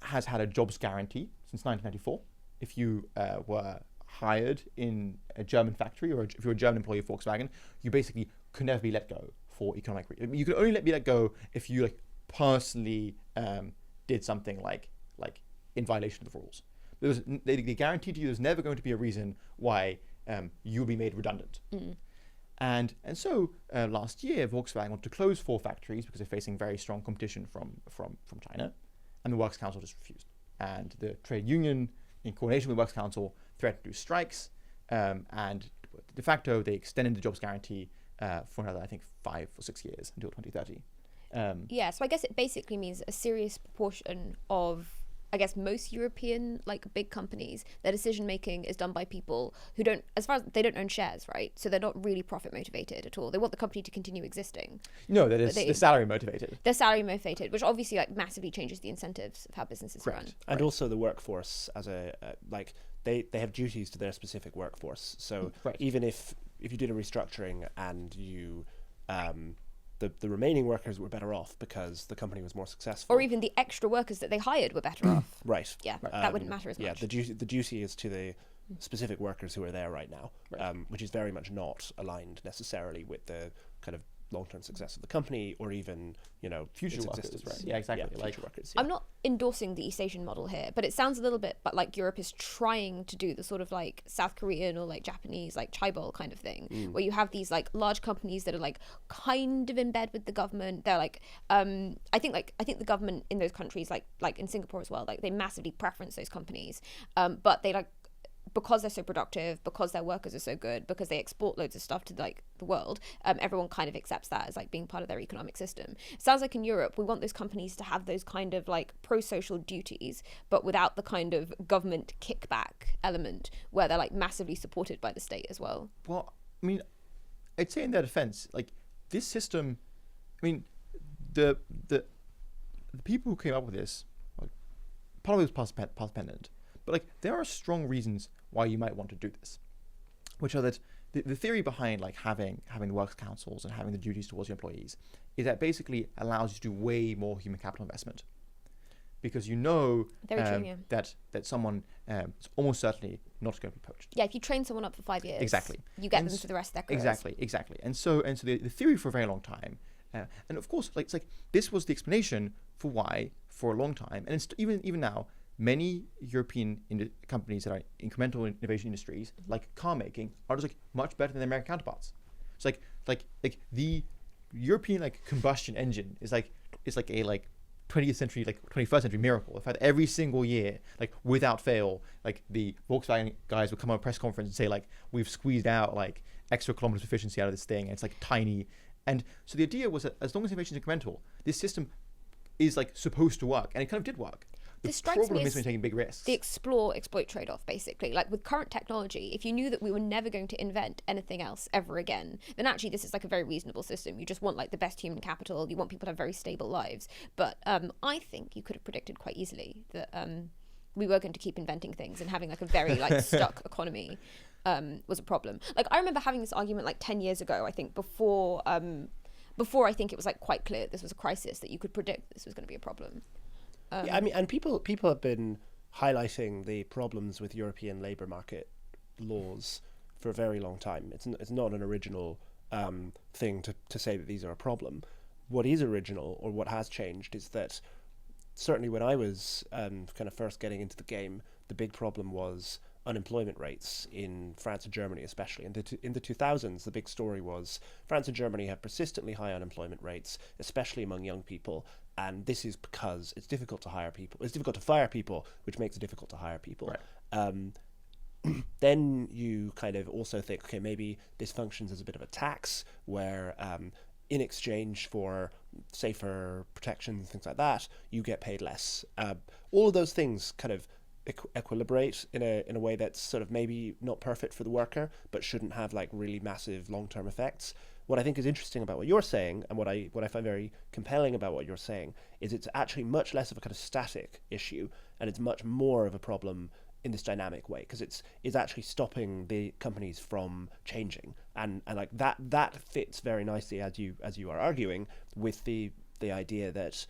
has had a jobs guarantee since 1994. If you were hired in a German factory, or if you're a German employee of Volkswagen, you basically could never be let go for economic reasons. You could only be let go if you like personally did something like in violation of the rules. They guaranteed you there's never going to be a reason why you'll be made redundant. And so last year, Volkswagen wanted to close 4 factories because they're facing very strong competition from China, and the Works Council just refused. And the trade union, in coordination with the Works Council, threatened to do strikes, and de facto they extended the jobs guarantee for another, I think, 5 or 6 years until 2030. So I guess it basically means a serious proportion of, I guess, most European like big companies, their decision making is done by people who don't, as far as they don't own shares, right? So they're not really profit motivated at all. They want the company to continue existing. No, they're salary motivated. They're salary motivated, which obviously like massively changes the incentives of how businesses run. And also the workforce as like they have duties to their specific workforce. So even if you did a restructuring and you the remaining workers were better off because the company was more successful. Or even the extra workers that they hired were better off. Right. Yeah, that wouldn't matter as much. Yeah, the duty is to the specific workers who are there right now, which is very much not aligned necessarily with the kind of long-term success of the company, or even future workers, existence. Right? Yeah, exactly. Yeah, future workers. I'm not endorsing the East Asian model here, but it sounds a little bit but like Europe is trying to do the sort of like South Korean or like Japanese like chaebol kind of thing, where you have these like large companies that are like kind of in bed with the government. They're like I think the government in those countries like in Singapore as well, like they massively preference those companies, but they like, because they're so productive, because their workers are so good, because they export loads of stuff to like the world, everyone kind of accepts that as like being part of their economic system. It sounds like in Europe we want those companies to have those kind of like pro-social duties, but without the kind of government kickback element where they're like massively supported by the state as well. Well, I mean, I'd say in their defense, like this system, I mean, the people who came up with this, like, part of it was past pendant, but like there are strong reasons why you might want to do this, which are that the theory behind like having the works councils and having the duties towards your employees is that basically allows you to do way more human capital investment, because you know Very true, yeah. that someone is almost certainly not going to be poached. Yeah, if you train someone up for 5 years, Exactly. you get And them for the rest of their careers. Exactly. And so the theory for a very long time, and of course, like it's like this was the explanation for why for a long time, and it's even now, many European companies that are incremental innovation industries, like car making, are just like much better than their American counterparts. It's like the European like combustion engine is like a 20th century, like 21st century miracle. In fact, every single year, like without fail, like the Volkswagen guys would come on a press conference and say like, we've squeezed out like extra kilometers of efficiency out of this thing, and it's like tiny. And so the idea was that as long as innovation is incremental, this system is like supposed to work, and it kind of did work. The This strikes me problem is as when you're taking big risks. the explore exploit trade-off, basically. Like with current technology, if you knew that we were never going to invent anything else ever again, then actually this is like a very reasonable system. You just want like the best human capital. You want people to have very stable lives. But I think you could have predicted quite easily that we were going to keep inventing things, and having like a very like stuck economy was a problem. Like I remember having this argument like 10 years ago, I think, before I think it was like quite clear this was a crisis, that you could predict this was going to be a problem. Yeah, I mean, and people have been highlighting the problems with European labour market laws for a very long time. It's not an original thing to say that these are a problem. What is original, or what has changed, is that certainly when I was kind of first getting into the game, the big problem was unemployment rates in France and Germany, especially in the 2000s. The big story was France and Germany have persistently high unemployment rates, especially among young people, and this is because it's difficult to hire people. It's difficult to fire people, which makes it difficult to hire people. Right. Then you kind of also think, okay, maybe this functions as a bit of a tax, where in exchange for safer protections and things like that, you get paid less. All of those things kind of equilibrate in a way that's sort of maybe not perfect for the worker, but shouldn't have like really massive long-term effects. What I think is interesting about what you're saying, and what I find very compelling about what you're saying, is it's actually much less of a kind of static issue, and it's much more of a problem in this dynamic way, because it's actually stopping the companies from changing, and like that fits very nicely, as you are arguing, with the idea that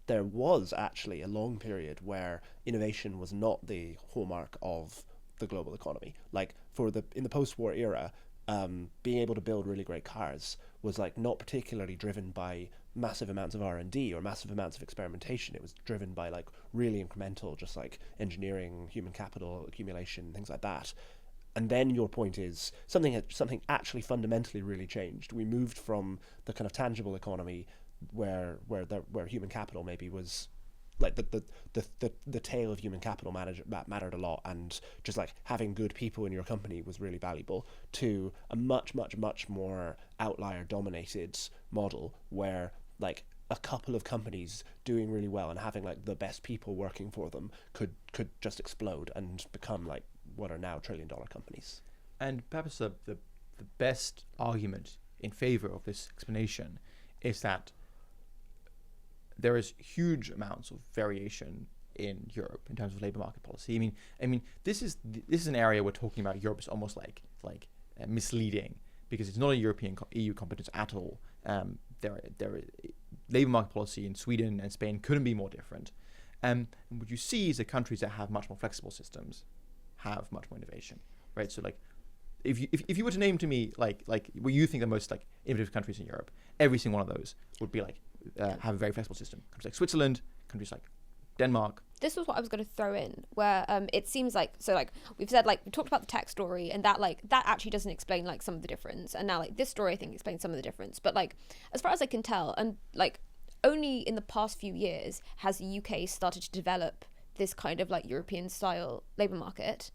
there was actually a long period where innovation was not the hallmark of the global economy. Like in the post-war era, being able to build really great cars was like not particularly driven by massive amounts of R&D or massive amounts of experimentation. It was driven by like really incremental, just like engineering, human capital accumulation, things like that. And then your point is something actually fundamentally really changed. We moved from the kind of tangible economy where human capital maybe was like the tail of human capital mattered a lot, and just like having good people in your company was really valuable, to a much more outlier dominated model where like a couple of companies doing really well and having like the best people working for them could just explode and become like what are now $1 trillion companies. And perhaps the best argument in favor of this explanation is that there is huge amounts of variation in Europe in terms of labor market policy. I mean, this is an area we're talking about. Europe is almost like misleading, because it's not a European EU competence at all. Labor market policy in Sweden and Spain couldn't be more different. And what you see is that countries that have much more flexible systems have much more innovation, right? So like, if you were to name to me like what you think the most like innovative countries in Europe, every single one of those would be like have a very flexible system. Countries like Switzerland, countries like Denmark. This was what I was going to throw in, where it seems like, so like we've said, like we talked about the tech story, and that actually doesn't explain like some of the difference, and now like this story I think explains some of the difference, but like as far as I can tell, and like only in the past few years has the UK started to develop this kind of like European style labor market,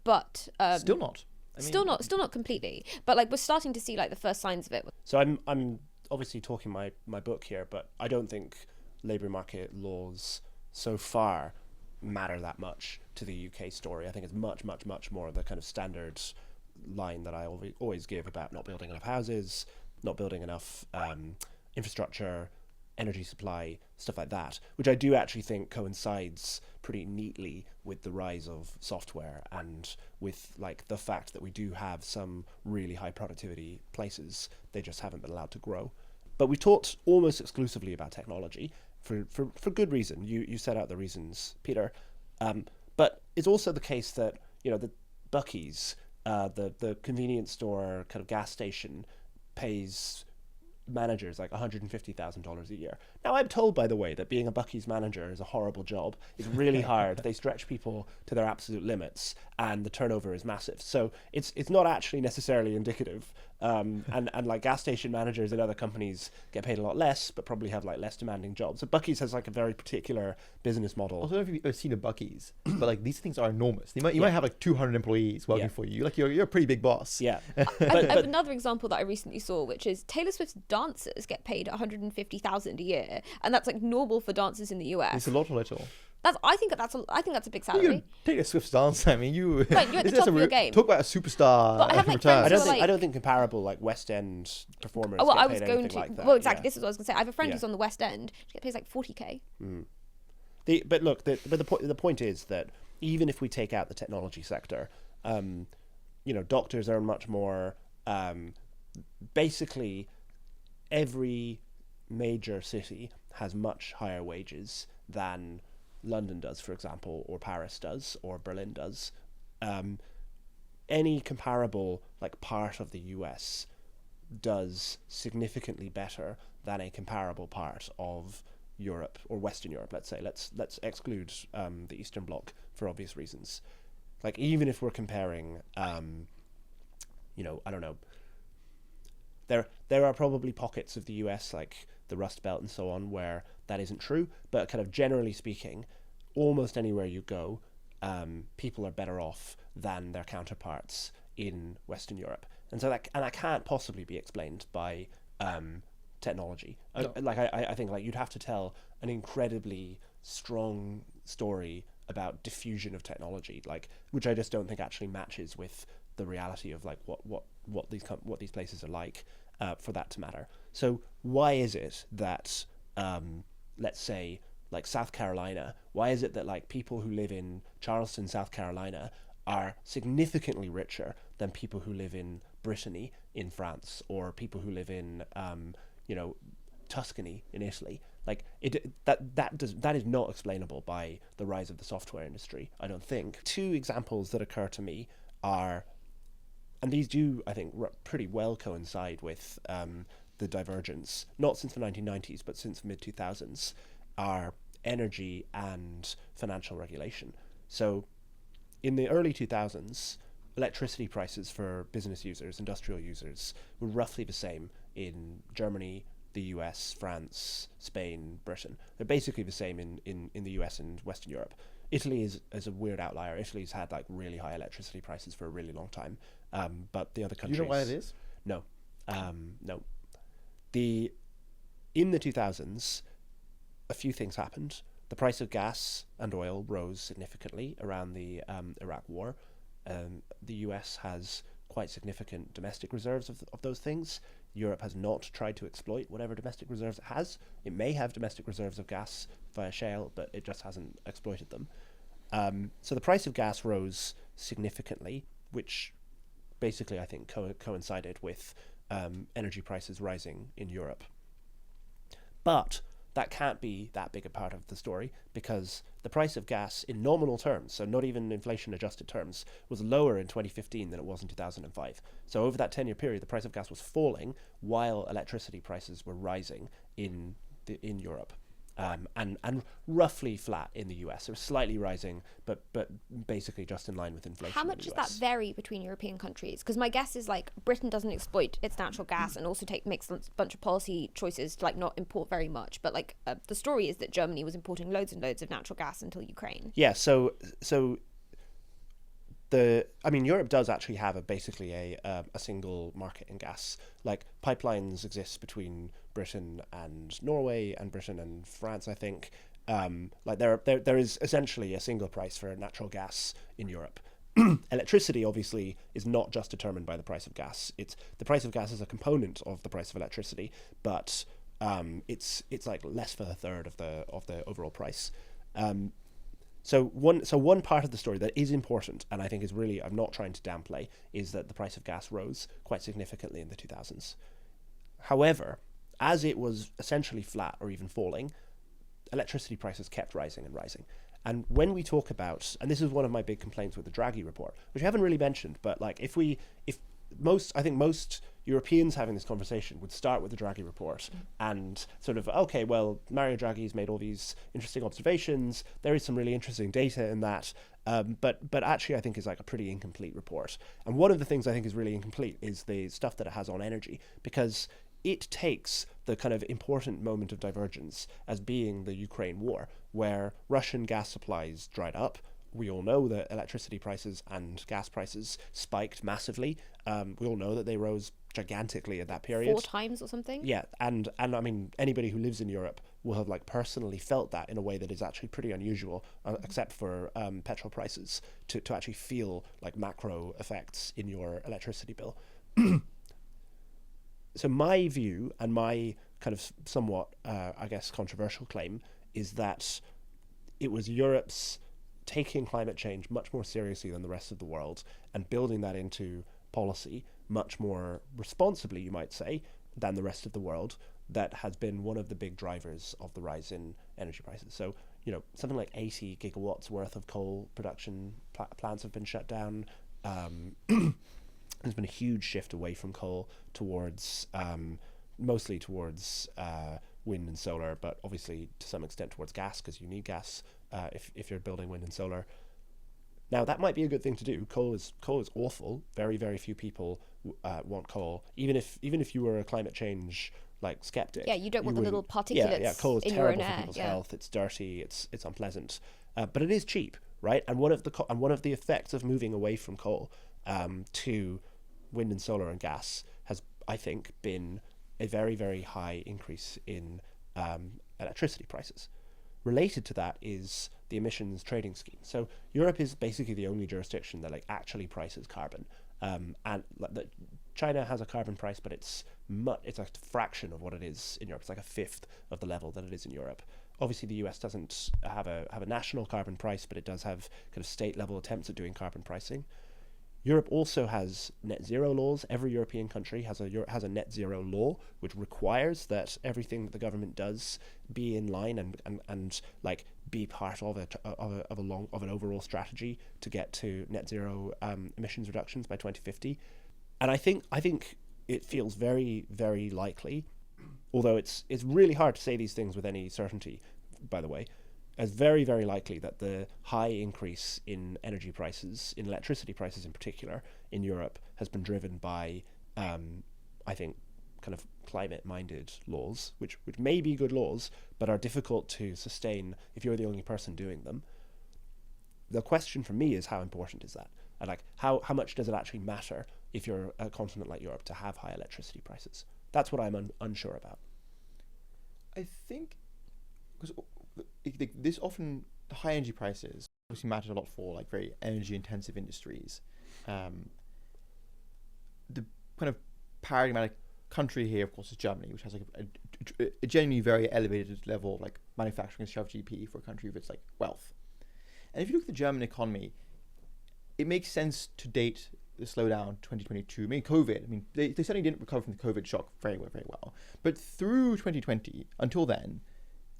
but Still not. Still not completely, but like we're starting to see like the first signs of it. So I'm obviously talking my book here, but I don't think labour market laws so far matter that much to the UK story. I think it's much more the kind of standard line that I always give about not building enough houses, not building enough infrastructure, energy supply, stuff like that, which I do actually think coincides pretty neatly with the rise of software and with like the fact that we do have some really high productivity places. They just haven't been allowed to grow. But we talked almost exclusively about technology for good reason. You set out the reasons, Pieter. But it's also the case that, the Buc-ee's, the convenience store kind of gas station pays managers like $150,000 a year. Now, I'm told, by the way, that being a Buc-ee's manager is a horrible job. It's really hard. They stretch people to their absolute limits, and the turnover is massive. So it's not actually necessarily indicative. And like gas station managers in other companies get paid a lot less, but probably have like less demanding jobs. So Buc-ee's has like a very particular business model. Also, I don't know if you've ever seen a Buc-ee's, but like these things are enormous. You might have like 200 employees working for you. Like you're a pretty big boss. Yeah. Another example that I recently saw, which is Taylor Swift's dancers get paid $150,000 a year, and that's like normal for dancers in the US. It's a lot or little. I think that's a big salary. Taylor Swift's dance. I mean, you're at the top of your game. Talk about a superstar. But I have, like, return. friends I don't think comparable like West End performers. Oh, well, get I paid was going anything to. like that. Well, exactly. Yeah. This is what I was going to say. I have a friend who's on the West End. She gets paid like $40K. But look, the point is that even if we take out the technology sector, doctors earn much more. Basically, every major city has much higher wages than London does, for example, or Paris does, or Berlin does. Any comparable like part of the US does significantly better than a comparable part of Europe or Western Europe. Let's say let's exclude the Eastern Bloc for obvious reasons. Like even if we're comparing, I don't know. There are probably pockets of the US like the Rust Belt and so on where that isn't true, but kind of generally speaking, almost anywhere you go, people are better off than their counterparts in Western Europe, and that can't possibly be explained by technology. No. I think like you'd have to tell an incredibly strong story about diffusion of technology, like which I just don't think actually matches with the reality of like what these places are like for that to matter. So why is it that let's say like South Carolina, why is it that like people who live in Charleston, South Carolina are significantly richer than people who live in Brittany in France or people who live in Tuscany in Italy? Like that is not explainable by the rise of the software industry, I don't think. Two examples that occur to me are, and these do, I think, pretty well coincide with the divergence, not since the 1990s, but since mid-2000s, are energy and financial regulation. So in the early 2000s, electricity prices for business users, industrial users, were roughly the same in Germany, the US, France, Spain, Britain. They're basically the same in the US and Western Europe. Italy is a weird outlier. Italy's had like really high electricity prices for a really long time. But the other countries... Do you know why it is? No. No. In the 2000s, a few things happened. The price of gas and oil rose significantly around the Iraq War. The US has quite significant domestic reserves of those things. Europe has not tried to exploit whatever domestic reserves it has. It may have domestic reserves of gas via shale, but it just hasn't exploited them. So the price of gas rose significantly, which basically I think coincided with energy prices rising in Europe. But that can't be that big a part of the story, because the price of gas in nominal terms, so not even inflation adjusted terms, was lower in 2015 than it was in 2005. So over that 10-year period, the price of gas was falling while electricity prices were rising in Europe. And roughly flat in the US. It was slightly rising, but basically just in line with inflation. How much does that vary between European countries? Because my guess is like Britain doesn't exploit its natural gas and also makes a bunch of policy choices to like not import very much. But like the story is that Germany was importing loads and loads of natural gas until Ukraine. Yeah. So Europe does actually have basically a single market in gas. Like pipelines exist between Britain and Norway and Britain and France, I think. Like there is essentially a single price for natural gas in Europe. Electricity obviously is not just determined by the price of gas. The price of gas is a component of the price of electricity, but it's like less than a third of the overall price. So one part of the story that is important, and I think is really, I'm not trying to downplay, is that the price of gas rose quite significantly in the 2000s. However, as it was essentially flat or even falling, electricity prices kept rising and rising. And when we talk about, and this is one of my big complaints with the Draghi report, which I haven't really mentioned, but like if I think most Europeans having this conversation would start with the Draghi report and sort of, okay, well, Mario Draghi's made all these interesting observations. There is some really interesting data in that. But actually, I think is like a pretty incomplete report. And one of the things I think is really incomplete is the stuff that it has on energy, because it takes the kind of important moment of divergence as being the Ukraine war, where Russian gas supplies dried up. We all know that electricity prices and gas prices spiked massively. We all know that they rose gigantically at that period. 4 times or something? Yeah, and I mean, anybody who lives in Europe will have like personally felt that in a way that is actually pretty unusual, except for petrol prices, to actually feel like macro effects in your electricity bill. So my view and my kind of somewhat, I guess, controversial claim is that it was Europe's taking climate change much more seriously than the rest of the world and building that into policy much more responsibly, you might say, than the rest of the world, that has been one of the big drivers of the rise in energy prices. So, you know, something like 80 gigawatts worth of coal production plants have been shut down. There's been a huge shift away from coal towards, mostly towards wind and solar, but obviously to some extent towards gas, because you need gas if you're building wind and solar. Now that might be a good thing to do. Coal is awful. Very, very few people want coal. Even if you were a climate change like skeptic. Yeah, you don't want the little particulates. Yeah, coal is in terrible your own for air. people's health. It's dirty. It's unpleasant. But it is cheap, right? And one of the effects of moving away from coal to wind and solar and gas has, I think, been a very, very high increase in electricity prices. Related to that is the emissions trading scheme. So Europe is basically the only jurisdiction that like actually prices carbon. And China has a carbon price, but it's a fraction of what it is in Europe. It's like a fifth of the level that it is in Europe. Obviously, the US doesn't have a national carbon price, but it does have kind of state level attempts at doing carbon pricing. Europe also has net zero laws. Every European country has a net zero law, which requires that everything that the government does be in line and like be part of an overall strategy to get to net zero emissions reductions by 2050. And I think it feels very, very likely, although it's really hard to say these things with any certainty, by the way, as very, very likely that the high increase in energy prices, in electricity prices in particular, in Europe has been driven by, I think, kind of climate-minded laws, which may be good laws, but are difficult to sustain if you're the only person doing them. The question for me is, how important is that? And like, how much does it actually matter if you're a continent like Europe to have high electricity prices? That's what I'm unsure about. I think because this often, the high energy prices obviously matter a lot for like very energy intensive industries. The kind of paradigmatic country here, of course, is Germany, which has like a genuinely very elevated level of like manufacturing share of GDP for a country with its like wealth. And if you look at the German economy, it makes sense to date the slowdown 2022. I mean, COVID. I mean, they certainly didn't recover from the COVID shock very well. But through 2020, until then,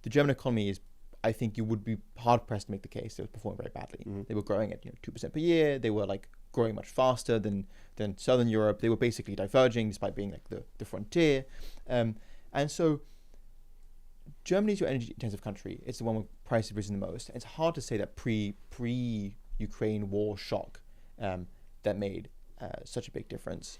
the German economy is, I think you would be hard pressed to make the case they were performing very badly. Mm-hmm. They were growing at 2% per year. They were like growing much faster than Southern Europe. They were basically diverging despite being like the frontier. And so Germany's your energy intensive country. It's the one where prices have risen the most. It's hard to say that pre-Ukraine war shock that made such a big difference.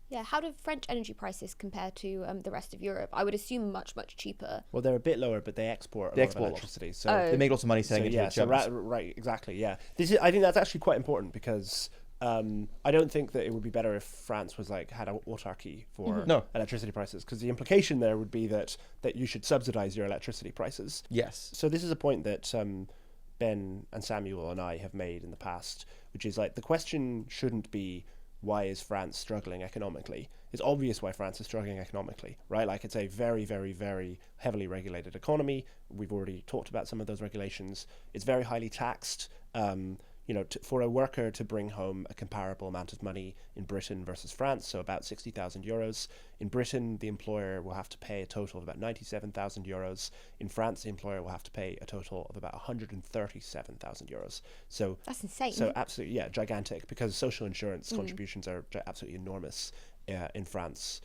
Yeah, how do French energy prices compare to the rest of Europe? I would assume much cheaper. Well, they're a bit lower, but they export a lot of electricity. So they make lots of money selling it to the Germans. Right, exactly, yeah. I think that's actually quite important because I don't think that it would be better if France was like had autarky for electricity prices, because the implication there would be that you should subsidize your electricity prices. Yes. So this is a point that Ben and Samuel and I have made in the past, which is like the question shouldn't be why is France struggling economically? It's obvious why France is struggling economically, right? Like, it's a very, very, very heavily regulated economy. We've already talked about some of those regulations. It's very highly taxed. For a worker to bring home a comparable amount of money in Britain versus France, so about 60,000 euros. In Britain, the employer will have to pay a total of about 97,000 euros. In France, the employer will have to pay a total of about 137,000 euros. So that's insane. So absolutely, yeah, gigantic, because social insurance contributions are absolutely enormous in France,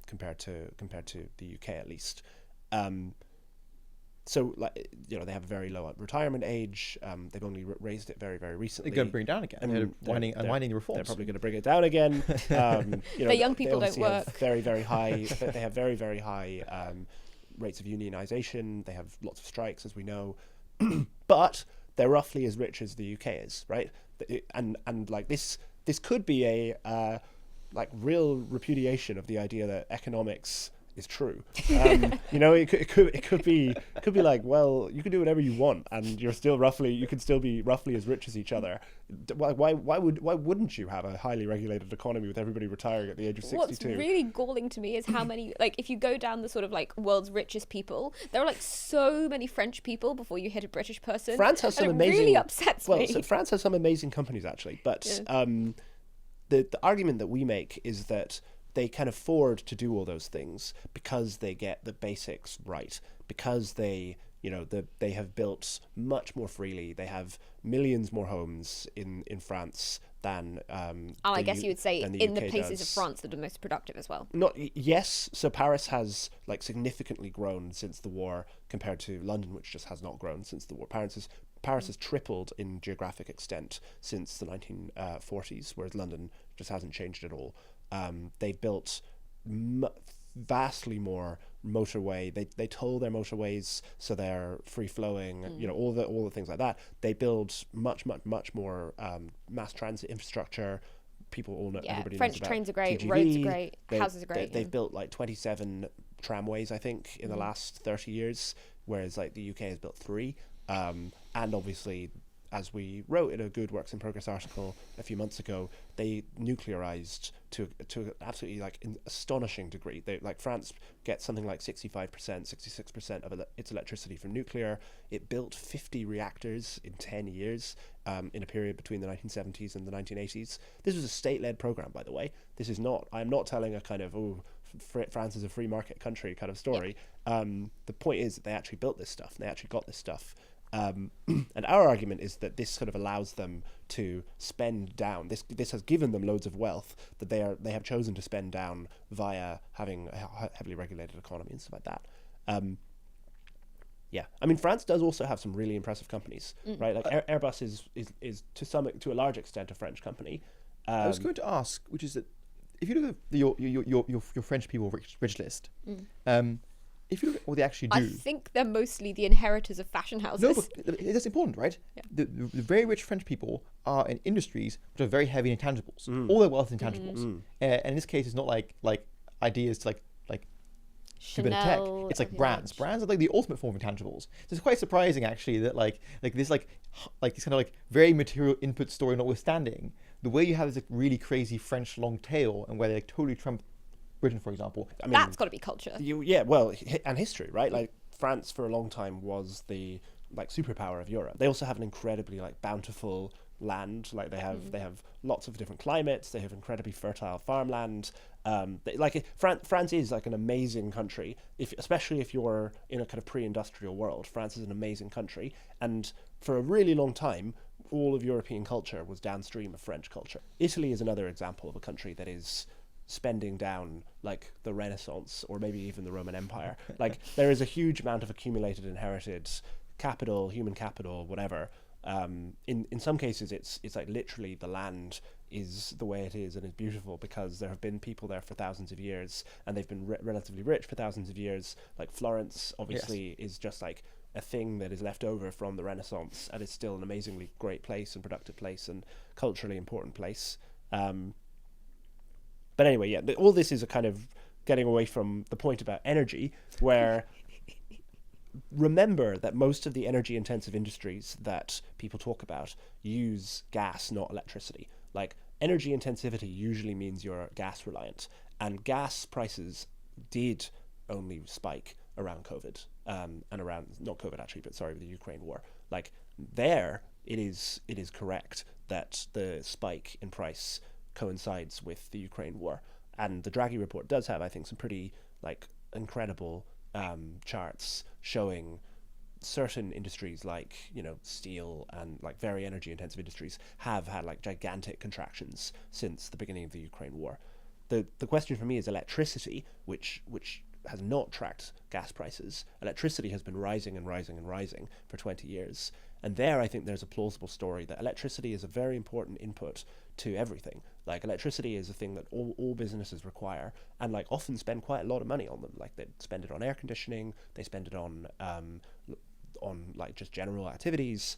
compared to the UK at least. So, they have a very low retirement age. They've only raised it very, very recently. They're going to bring it down again. They're winding the reforms. They're probably going to bring it down again. The young people don't work. Very, very high. They have very, very high rates of unionization. They have lots of strikes, as we know. But they're roughly as rich as the UK is, right? And like this could be a real repudiation of the idea that economics is true. It could be like, well, you can do whatever you want and you can still be roughly as rich as each other. Why wouldn't you have a highly regulated economy with everybody retiring at the age of 62? What's really galling to me is how many, if you go down the sort of world's richest people, there are so many French people before you hit a British person. France has some amazing. It really upsets me. So France has some amazing companies actually, but the argument that we make is that they can afford to do all those things because they get the basics right, because they have built much more freely. They have millions more homes in France than I guess you would say in the places of does. France that are most productive as well. Yes, so Paris has significantly grown since the war compared to London, which just has not grown since the war. Paris has tripled in geographic extent since the 1940s, whereas London just hasn't changed at all. They built vastly more motorway. They toll their motorways so they're free flowing. All the things like that. They build much more mass transit infrastructure. People all know. Yeah, everybody French knows about trains are great. TGV. Roads are great. Houses are great. They've built 27 tramways, I think, in the last 30 years, whereas the UK has built 3. And obviously, as we wrote in a Good Works in Progress article a few months ago, they nuclearized to an absolutely astonishing degree. France gets something like 65%, 66% of its electricity from nuclear. It built 50 reactors in 10 years in a period between the 1970s and the 1980s. This was a state-led program, by the way. I'm not telling a kind of, France is a free market country kind of story. Yeah. The point is that they actually built this stuff. They actually got this stuff. And our argument is that this sort of allows them to spend down. This has given them loads of wealth that they have chosen to spend down via having a heavily regulated economy and stuff like that. France does also have some really impressive companies, right? Airbus is to a large extent a French company. I was going to ask, which is that if you look at your French people rich list. If you look at what they actually do... I think they're mostly the inheritors of fashion houses. No, but that's important, right? Yeah. The very rich French people are in industries which are very heavy in intangibles. All their wealth is intangibles. And in this case, it's not like ideas to Chanel, tech. It's brands. Brands are the ultimate form of intangibles. So it's quite surprising, actually, that this kind of very material input story notwithstanding, the way you have this really crazy French long tail and where they totally trump Britain, for example. That's got to be culture. And history, right? France for a long time was the superpower of Europe. They also have an incredibly bountiful land. They have lots of different climates. They have incredibly fertile farmland. France is an amazing country. Especially if you're in a kind of pre-industrial world, France is an amazing country. And for a really long time, all of European culture was downstream of French culture. Italy is another example of a country that is spending down the Renaissance or maybe even the Roman Empire. There is a huge amount of accumulated inherited capital, human capital, whatever. In some cases it's literally the land is the way it is and is beautiful because there have been people there for thousands of years and they've been relatively rich for thousands of years. Florence obviously is just a thing that is left over from the Renaissance and is still an amazingly great place and productive place and culturally important place. But anyway, all this is a kind of getting away from the point about energy, where remember that most of the energy-intensive industries that people talk about use gas, not electricity. energy intensivity usually means you're gas reliant, and gas prices did only spike around COVID, and around, not COVID actually, but sorry, the Ukraine war. Like there, it is correct that the spike in price coincides with the Ukraine war, and the Draghi report does have, I think, some pretty like incredible charts showing certain industries like, you know, steel and like very energy intensive industries have had like gigantic contractions since the beginning of the Ukraine war. The question for me is electricity, which has not tracked gas prices. Electricity has been rising and rising and rising for 20 years. And there I think there's a plausible story that electricity is a very important input to everything. Like electricity is a thing that all businesses require and like often spend quite a lot of money on them. Like they spend it on air conditioning, they spend it on like just general activities.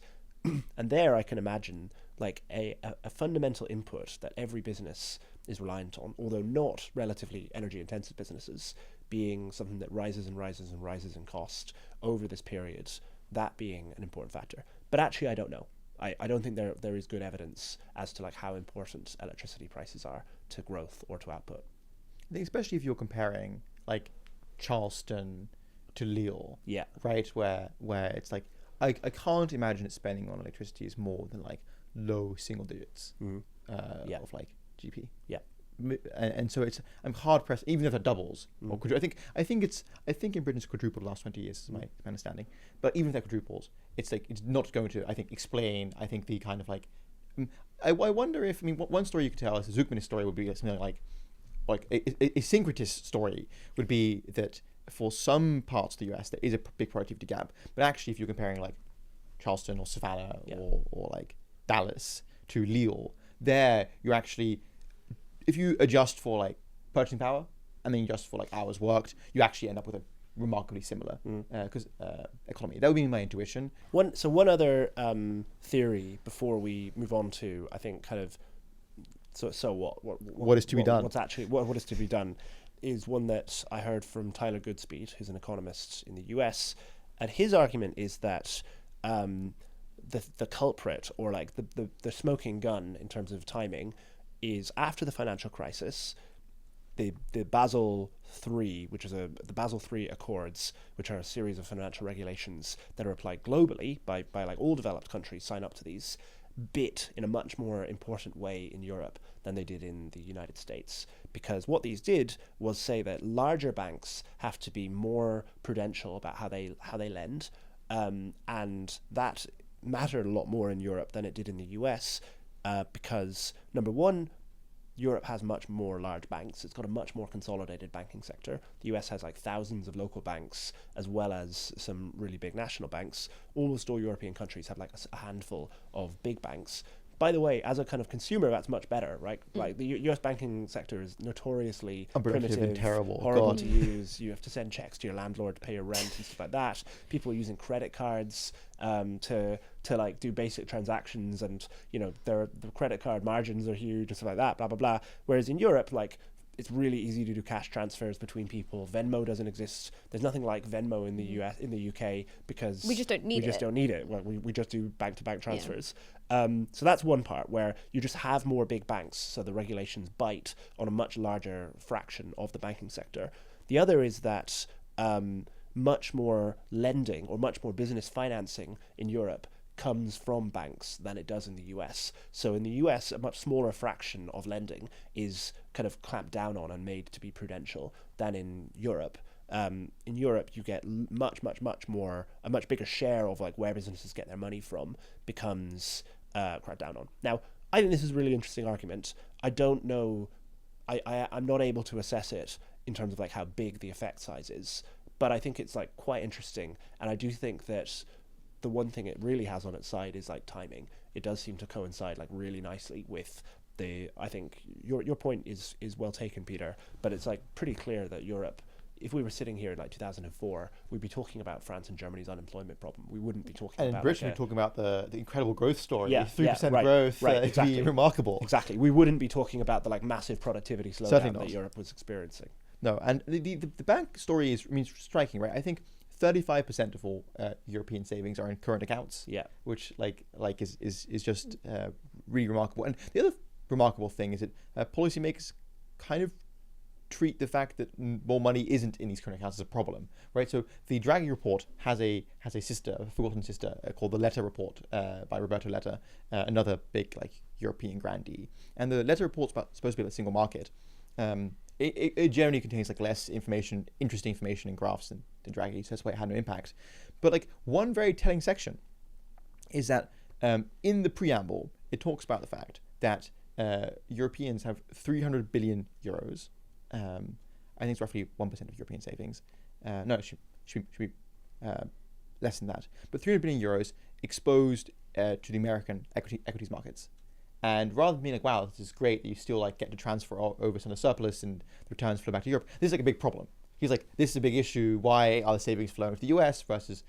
And there I can imagine like a fundamental input that every business is reliant on, although not relatively energy intensive businesses, being something that rises and rises and rises in cost over this period, that being an important factor. But actually I don't know. I don't think there is good evidence as to like how important electricity prices are to growth or to output. I think especially if you're comparing like Charleston to Lille, Yeah. right, where it's like I can't imagine it spending on electricity is more than like low single digits Yeah. of like GP. Yeah. And so I'm hard pressed, even if that doubles. Or I think in Britain it's quadrupled the last 20 years, is my understanding. But even if that quadruples, it's like it's not going to, I think, explain. I think the kind of like, I wonder if, I mean, one story you could tell is the Zookmanist story would be something like a syncretist story would be that for some parts of the US there is a big productivity gap, but actually if you're comparing like Charleston or Savannah or like Dallas to Lille, there you're actually, if you adjust for like purchasing power and then you adjust for like hours worked, you actually end up with a remarkably similar economy. That would be my intuition. One other theory before we move on to, I think, kind of what is to be done? What's actually what is to be done is one that I heard from Tyler Goodspeed, who's an economist in the US, and his argument is that the culprit, or like the smoking gun in terms of timing, is after the financial crisis, the Basel III, which is the Basel III Accords, which are a series of financial regulations that are applied globally by like all developed countries sign up to these, bit in a much more important way in Europe than they did in the United States. Because what these did was say that larger banks have to be more prudential about how they lend, and that mattered a lot more in Europe than it did in the US, because number one, Europe has much more large banks. It's got a much more consolidated banking sector. The US has like thousands of local banks as well as some really big national banks. Almost all European countries have like a handful of big banks. By the way, as a kind of consumer, that's much better, right? Like the US banking sector is notoriously primitive and terrible, horrible to use. You have to send checks to your landlord to pay your rent and stuff like that. People are using credit cards to like do basic transactions, and you know the credit card margins are huge and stuff like that. Blah blah blah. Whereas in Europe, like, it's really easy to do cash transfers between people. Venmo doesn't exist. There's nothing like Venmo in the US, in the UK, because we just don't need it. Well, we just do bank-to-bank transfers. So that's one part where you just have more big banks, so the regulations bite on a much larger fraction of the banking sector. The other is that much more lending or much more business financing in Europe comes from banks than it does in the US. So in the US, a much smaller fraction of lending is kind of clamped down on and made to be prudential than in Europe. In Europe, you get much more, a much bigger share of like where businesses get their money from becomes cracked down on. Now, I think this is a really interesting argument. I don't know, I'm not able to assess it in terms of like how big the effect size is, but I think it's like quite interesting, and I do think that the one thing it really has on its side is like timing. It does seem to coincide like really nicely with I think your point is well taken, Pieter, but it's like pretty clear that Europe, if we were sitting here in like 2004, we'd be talking about France and Germany's unemployment problem. We wouldn't be talking about... And in Britain, we're talking about the incredible growth story. Yeah, 3% right, growth, right, it'd exactly. be remarkable. Exactly. We wouldn't be talking about the like massive productivity slowdown that Europe was experiencing. No, and the bank story is striking, right? I think 35% of all European savings are in current accounts. Yeah. Which is just really remarkable. And the other remarkable thing is that policymakers kind of treat the fact that more money isn't in these current accounts as a problem, right? So the Draghi report has a sister, a forgotten sister, called the Letta report by Roberto Letta, another big like European grandee. And the Letta report's supposed to be about the single market. It generally contains like less information, interesting information and graphs than Draghi, so that's why it had no impact. But like one very telling section is that in the preamble, it talks about the fact that Europeans have 300 billion euros. I think it's roughly 1% of European savings. No, it should be less than that. But 300 billion euros exposed to the American equities markets. And rather than being like, wow, this is great that you still like get to transfer over some of the surplus and the returns flow back to Europe, this is like a big problem. He's like, this is a big issue. Why are the savings flowing to the US versus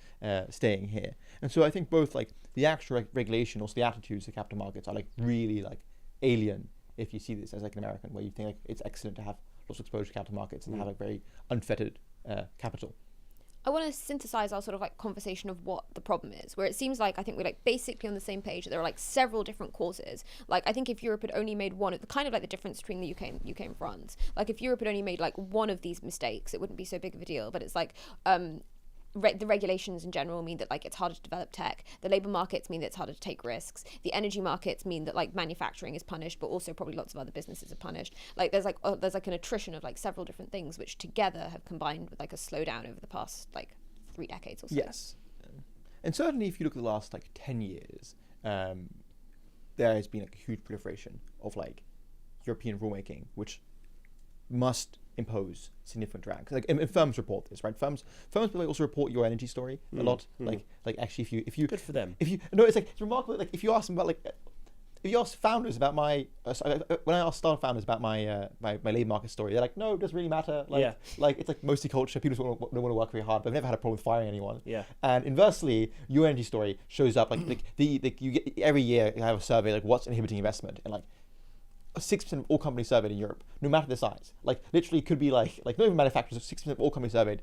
staying here? And so I think both like the actual regulation, also the attitudes of capital markets are like really like alien if you see this as like an American, where you think like it's excellent to have lots of exposure to capital markets and have like very unfettered capital. I want to synthesize our sort of like conversation of what the problem is, where it seems like I think we're like basically on the same page. There are like several different causes. Like I think if Europe had only made one of the kind of like the difference between the UK and France, like if Europe had only made like one of these mistakes, it wouldn't be so big of a deal. But it's like the regulations in general mean that like it's harder to develop tech. The labor markets mean that it's harder to take risks. The energy markets mean that like manufacturing is punished, but also probably lots of other businesses are punished. Like there's like an attrition of like several different things which together have combined with like a slowdown over the past like 3 decades or so. Yes, and certainly if you look at the last like 10 years, there has been like a huge proliferation of like European rulemaking, which must impose significant drag. Like, and firms report this, right? Firms also report your energy story a lot. Like actually, if you good for them. It's remarkable. Like if you ask them about if you ask founders about when I ask startup founders about my labor market story, they're like, no, it doesn't really matter. Like it's like mostly culture. People don't want to work very hard, but I've never had a problem with firing anyone. Yeah. And inversely, your energy story shows up like you get every year you have a survey like what's inhibiting investment, and like 6% of all companies surveyed in Europe, no matter the size, like literally could be like not even manufacturers, 6% of all companies surveyed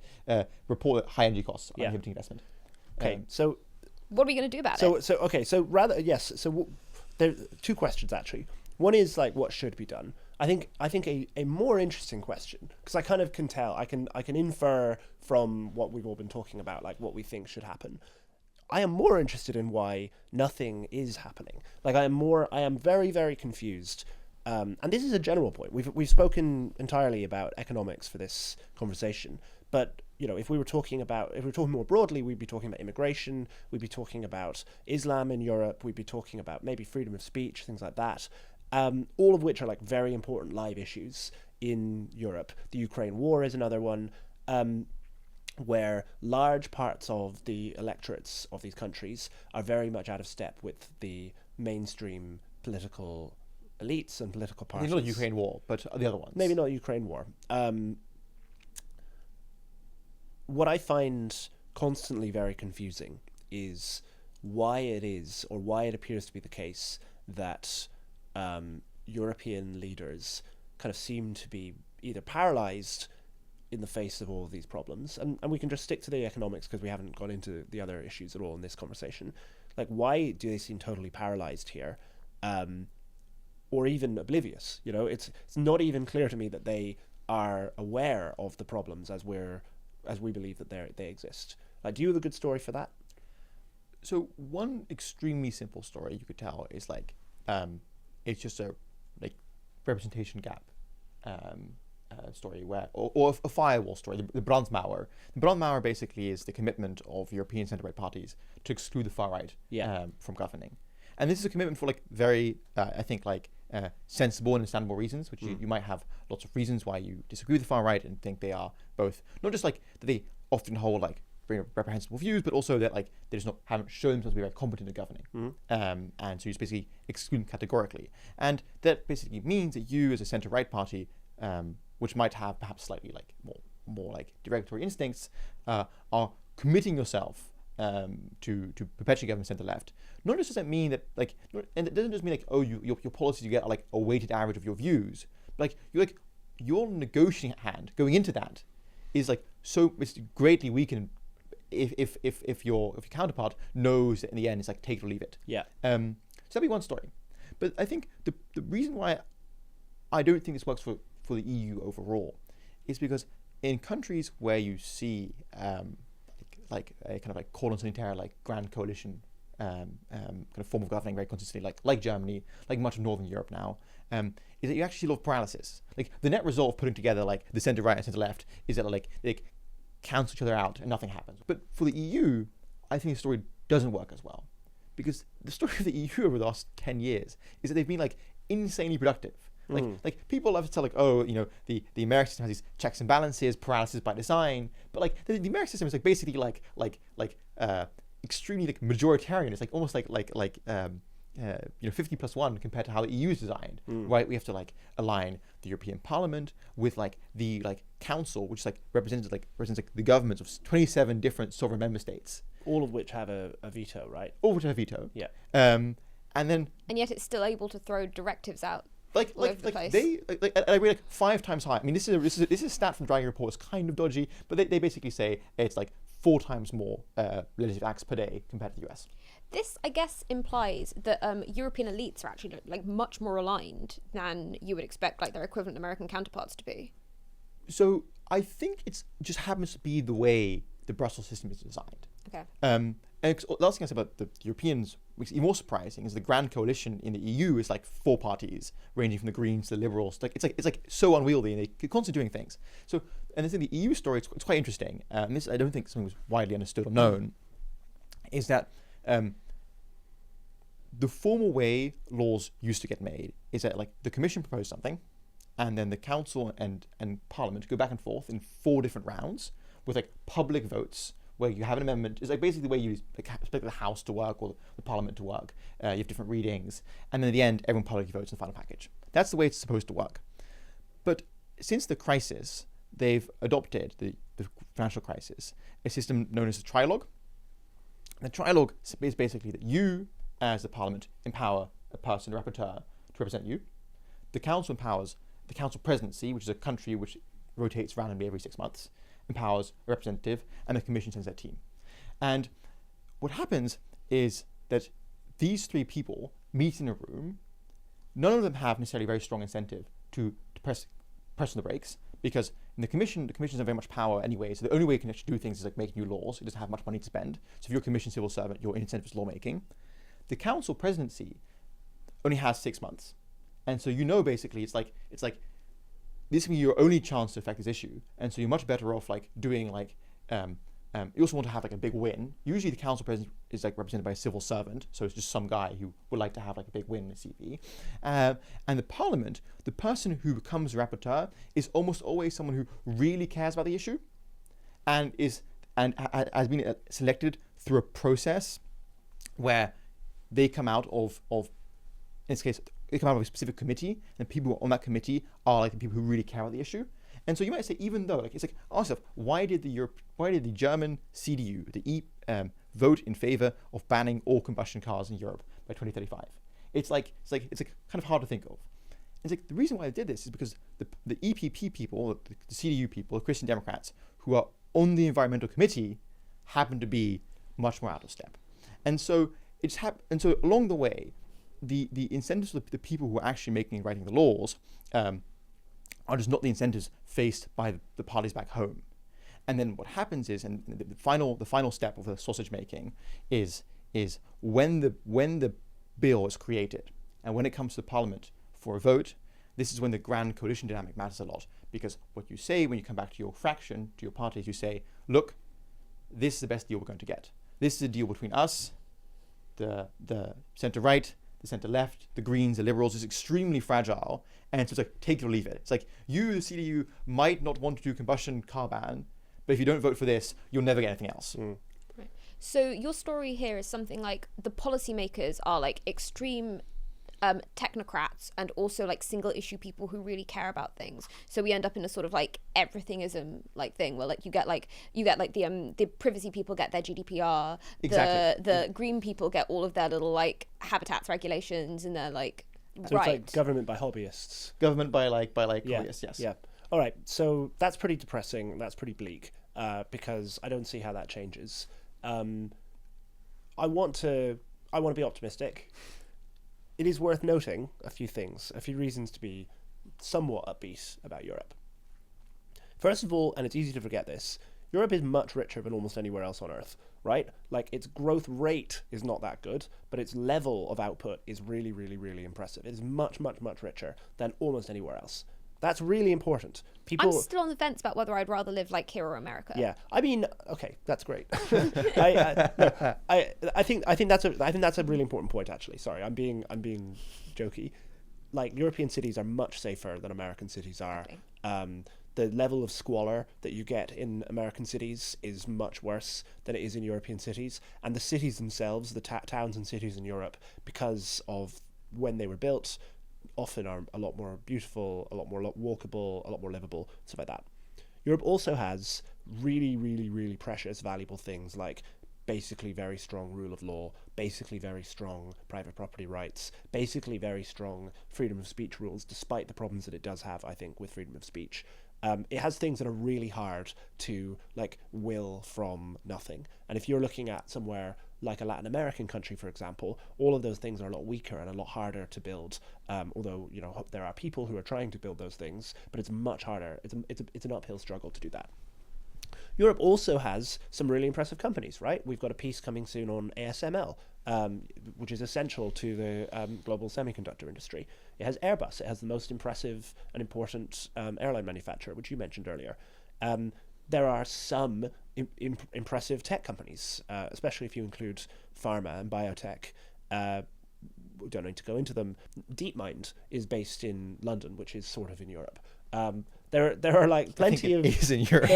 report high energy costs on inhibiting investment. Okay, so what are we going to do about it? So there are 2 questions actually. One is like what should be done. I think a more interesting question, because I kind of can tell, I can infer from what we've all been talking about, like what we think should happen. I am more interested in why nothing is happening. Like I am very, very confused. And this is a general point. We've spoken entirely about economics for this conversation, but you know, if we were talking more broadly, we'd be talking about immigration, we'd be talking about Islam in Europe, we'd be talking about maybe freedom of speech, things like that. All of which are like very important live issues in Europe. The Ukraine war is another one, where large parts of the electorates of these countries are very much out of step with the mainstream political elites and political parties. Maybe not Ukraine war, but the other ones. Maybe not Ukraine war. What I find constantly very confusing is why it appears to be the case that European leaders kind of seem to be either paralyzed in the face of all of these problems, and we can just stick to the economics because we haven't gone into the other issues at all in this conversation. Like, why do they seem totally paralyzed here, or even oblivious? You know, it's not even clear to me that they are aware of the problems as we believe that they exist. Like, do you have a good story for that? So one extremely simple story you could tell is like, it's just a like representation gap story where, or a firewall story, the Brandmauer. The Brandmauer basically is the commitment of European centre-right parties to exclude the far right from governing. And this is a commitment for like very, I think like sensible and understandable reasons, which you might have lots of reasons why you disagree with the far right and think they are both, not just like that they often hold like very reprehensible views, but also that like they just haven't shown themselves to be very competent at governing. And so you just basically exclude them categorically. And that basically means that you as a centre-right party, which might have perhaps slightly like more like derogatory instincts, are committing yourself to perpetually govern centre-left. Not just does that mean that like, and it doesn't just mean like, oh, your policies you get are like a weighted average of your views. But like your negotiating hand going into that is like so it's greatly weakened if your counterpart knows that in the end it's like take it or leave it. Yeah. So that'd be one story. But I think the reason why I don't think this works for the EU overall is because in countries where you see like a kind of like cordon sanitaire, like grand coalition kind of form of governing very consistently, like Germany, like much of Northern Europe now, is that you actually see a lot of paralysis. Like the net result of putting together like the centre right and centre left is that like they cancel each other out and nothing happens. But for the EU, I think the story doesn't work as well, because the story of the EU over the last 10 years is that they've been like insanely productive. Like people love to tell like, oh, you know, the American system has these checks and balances, paralysis by design, but like the American system is like basically like extremely like majoritarian. It's like almost like 50+1 compared to how the EU is designed, right? We have to like align the European Parliament with like the like Council, which like represents the governments of 27 different sovereign member states, all of which have a veto, right? All of which have a veto. Yeah. And yet it's still able to throw directives out. I read like 5 times higher. I mean, this is a stat from Draghi Report. It's kind of dodgy, but they basically say it's like 4 times more legislative acts per day compared to the US. This, I guess, implies that European elites are actually like much more aligned than you would expect like their equivalent American counterparts to be. So I think it's just happens to be the way the Brussels system is designed. Okay. And the last thing I said about the Europeans, which is even more surprising, is the grand coalition in the EU is like 4 parties, ranging from the Greens to the Liberals. It's like so unwieldy, and they're constantly doing things. So, and I think the EU story, it's quite interesting. And this, I don't think something was widely understood or known, is that the formal way laws used to get made is that like the Commission proposed something, and then the Council and Parliament go back and forth in 4 different rounds with like public votes, where you have an amendment. It's like basically the way you expect the House to work or the Parliament to work. You have different readings, and then at the end, everyone publicly votes on the final package. That's the way it's supposed to work. But since the crisis, they've adopted the financial crisis, a system known as a trilogue. The trilogue is basically that you, as the Parliament, empower a person, a rapporteur, to represent you. The Council empowers the Council presidency, which is a country which rotates randomly every 6 months, empowers a representative, and the Commission sends their team. And what happens is that these 3 people meet in a room. None of them have necessarily very strong incentive to press on the brakes, because in the Commission doesn't have very much power anyway, so the only way you can actually do things is like make new laws. It doesn't have much money to spend. So if you're a Commission civil servant, your incentive is lawmaking. The Council presidency only has 6 months. And so basically it's like this will be your only chance to affect this issue, and so you're much better off like doing like you also want to have like a big win. Usually the Council president is like represented by a civil servant, so it's just some guy who would like to have like a big win in the CV. And the Parliament, the person who becomes a rapporteur is almost always someone who really cares about the issue, and has been selected through a process where they come out of in this case, they come out of a specific committee, and people on that committee are like the people who really care about the issue. And so you might say, even though like it's like ask yourself, why did the German CDU, vote in favor of banning all combustion cars in Europe by 2035? It's kind of hard to think of. It's like the reason why they did this is because the EPP people, the CDU people, the Christian Democrats who are on the environmental committee happen to be much more out of step. And so so along the way, the incentives of the people who are actually making and writing the laws are just not the incentives faced by the parties back home. And then what happens is, and the final step of the sausage making is when the bill is created and when it comes to the Parliament for a vote, this is when the grand coalition dynamic matters a lot, because what you say when you come back to your fraction, to your parties, you say, look, this is the best deal we're going to get. This is a deal between us, the centre right, the centre left, the Greens, the Liberals. Is extremely fragile, and so it's like take it or leave it. It's like you, the CDU, might not want to do combustion car ban, but if you don't vote for this, you'll never get anything else. Right. So your story here is something like the policymakers are like extreme technocrats and also like single issue people who really care about things. So we end up in a sort of like everythingism like thing where like you get like the privacy people get their GDPR, exactly. the green people get all of their little like habitats regulations, and they're like so it's like government by hobbyists. Government by hobbyists, yes. Yeah. All right. So that's pretty depressing. That's pretty bleak because I don't see how that changes. I want to be optimistic. it is worth noting a few things, a few reasons to be somewhat upbeat about Europe. First of all, and it's easy to forget this, Europe is much richer than almost anywhere else on Earth, right? Like, its growth rate is not that good, but its level of output is really, really, really impressive. It is much, much, much richer than almost anywhere else. That's really important. I'm still on the fence about whether I'd rather live like here or America. Yeah, I mean, okay, that's great. I think that's a really important point. Actually, sorry, I'm being jokey. Like, European cities are much safer than American cities are. Exactly. The level of squalor that you get in American cities is much worse than it is in European cities, and the cities themselves, the towns and cities in Europe, because of when they were built, often are a lot more beautiful, a lot more walkable, a lot more livable, stuff like that. Europe also has really, really, really precious, valuable things like basically very strong rule of law, basically very strong private property rights, basically very strong freedom of speech rules, despite the problems that it does have, I think, with freedom of speech. It has things that are really hard to, like, will from nothing. And if you're looking at somewhere like a Latin American country, for example, all of those things are a lot weaker and a lot harder to build. Although, you know, there are people who are trying to build those things, but it's much harder. It's an uphill struggle to do that. Europe also has some really impressive companies, right? We've got a piece coming soon on ASML, which is essential to the global semiconductor industry. It has Airbus. It has the most impressive and important airline manufacturer, which you mentioned earlier. There are some impressive tech companies, especially if you include pharma and biotech. We don't need to go into them. DeepMind is based in London, which is sort of in Europe. There are like plenty of. It is in Europe.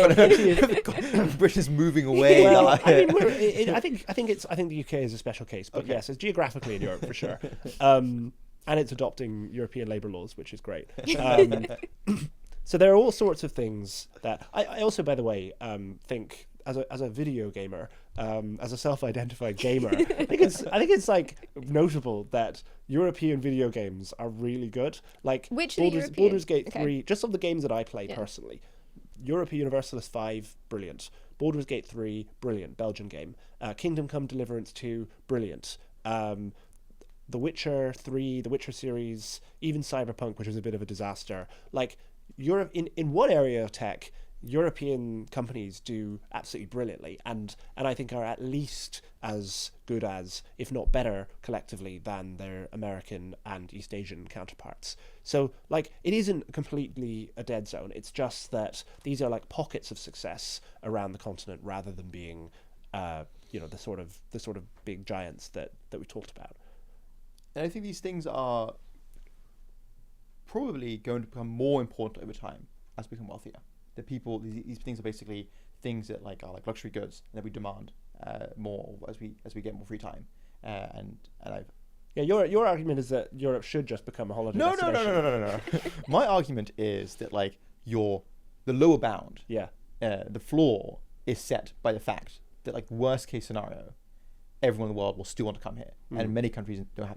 Britain's moving away. Well, I mean, I think the UK is a special case, but yes, it's geographically in Europe for sure. And it's adopting European labour laws, which is great. So there are all sorts of things that I also, by the way, think as a video gamer, as a self-identified gamer, I think it's like notable that European video games are really good. Like, which Baldur's Gate 3, okay. just of the games that I play personally. Europa Universalis 5, brilliant. Baldur's Gate 3, brilliant, Belgian game. Kingdom Come Deliverance 2, brilliant. The Witcher 3, the Witcher series, even Cyberpunk, which was a bit of a disaster. Like, Europe, in one area of tech, European companies do absolutely brilliantly, and I think are at least as good as, if not better, collectively than their American and East Asian counterparts. So, like, it isn't completely a dead zone. It's just that these are like pockets of success around the continent, rather than being, the sort of big giants that we talked about. And I think these things are probably going to become more important over time as we become wealthier. The people, these things are basically things that are like luxury goods that we demand more as we get more free time. Your argument is that Europe should just become a holiday destination. No. My argument is that the lower bound, the floor is set by the fact that worst case scenario, everyone in the world will still want to come here, and many countries don't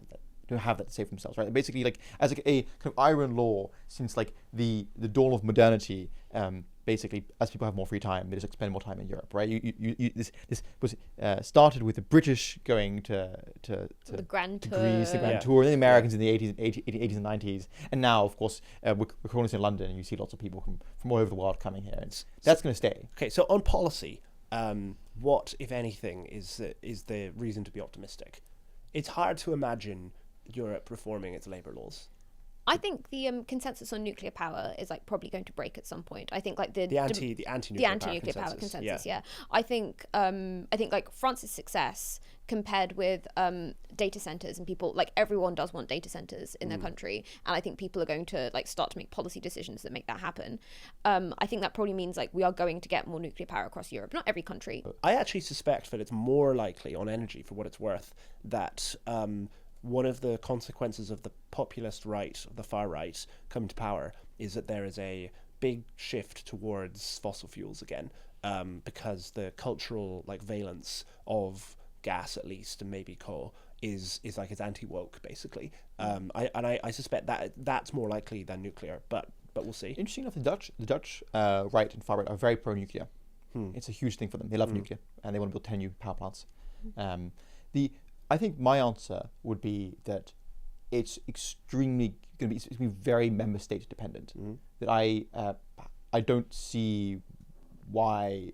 have that to say for themselves, right? Basically, as a kind of iron law since the dawn of modernity. Basically, as people have more free time, they just spend more time in Europe, right? This was started with the British going to the Grand Tour, Greece, the Grand Tour, and the Americans in the 80s and 90s, and now, of course, we're calling this in London, and you see lots of people from all over the world coming here. That's going to stay. Okay, so on policy, what, if anything, is the reason to be optimistic? It's hard to imagine Europe reforming its labour laws. I think the consensus on nuclear power is probably going to break at some point. I think the anti-nuclear power consensus. Yeah. I think France's success compared with data centers and people, everyone does want data centers in their country, and I think people are going to start to make policy decisions that make that happen. I think that probably means we are going to get more nuclear power across Europe. Not every country. I actually suspect that it's more likely on energy, for what it's worth, that one of the consequences of the populist right, the far right, coming to power is that there is a big shift towards fossil fuels again, because the cultural valence of gas, at least, and maybe coal, is it's anti-woke, basically. I suspect that's more likely than nuclear, but we'll see. Interesting enough, the Dutch right and far right are very pro-nuclear. It's a huge thing for them. They love nuclear, and they want to build 10 new power plants. I think my answer would be that it's extremely going to be very member state dependent. Mm-hmm. That I don't see why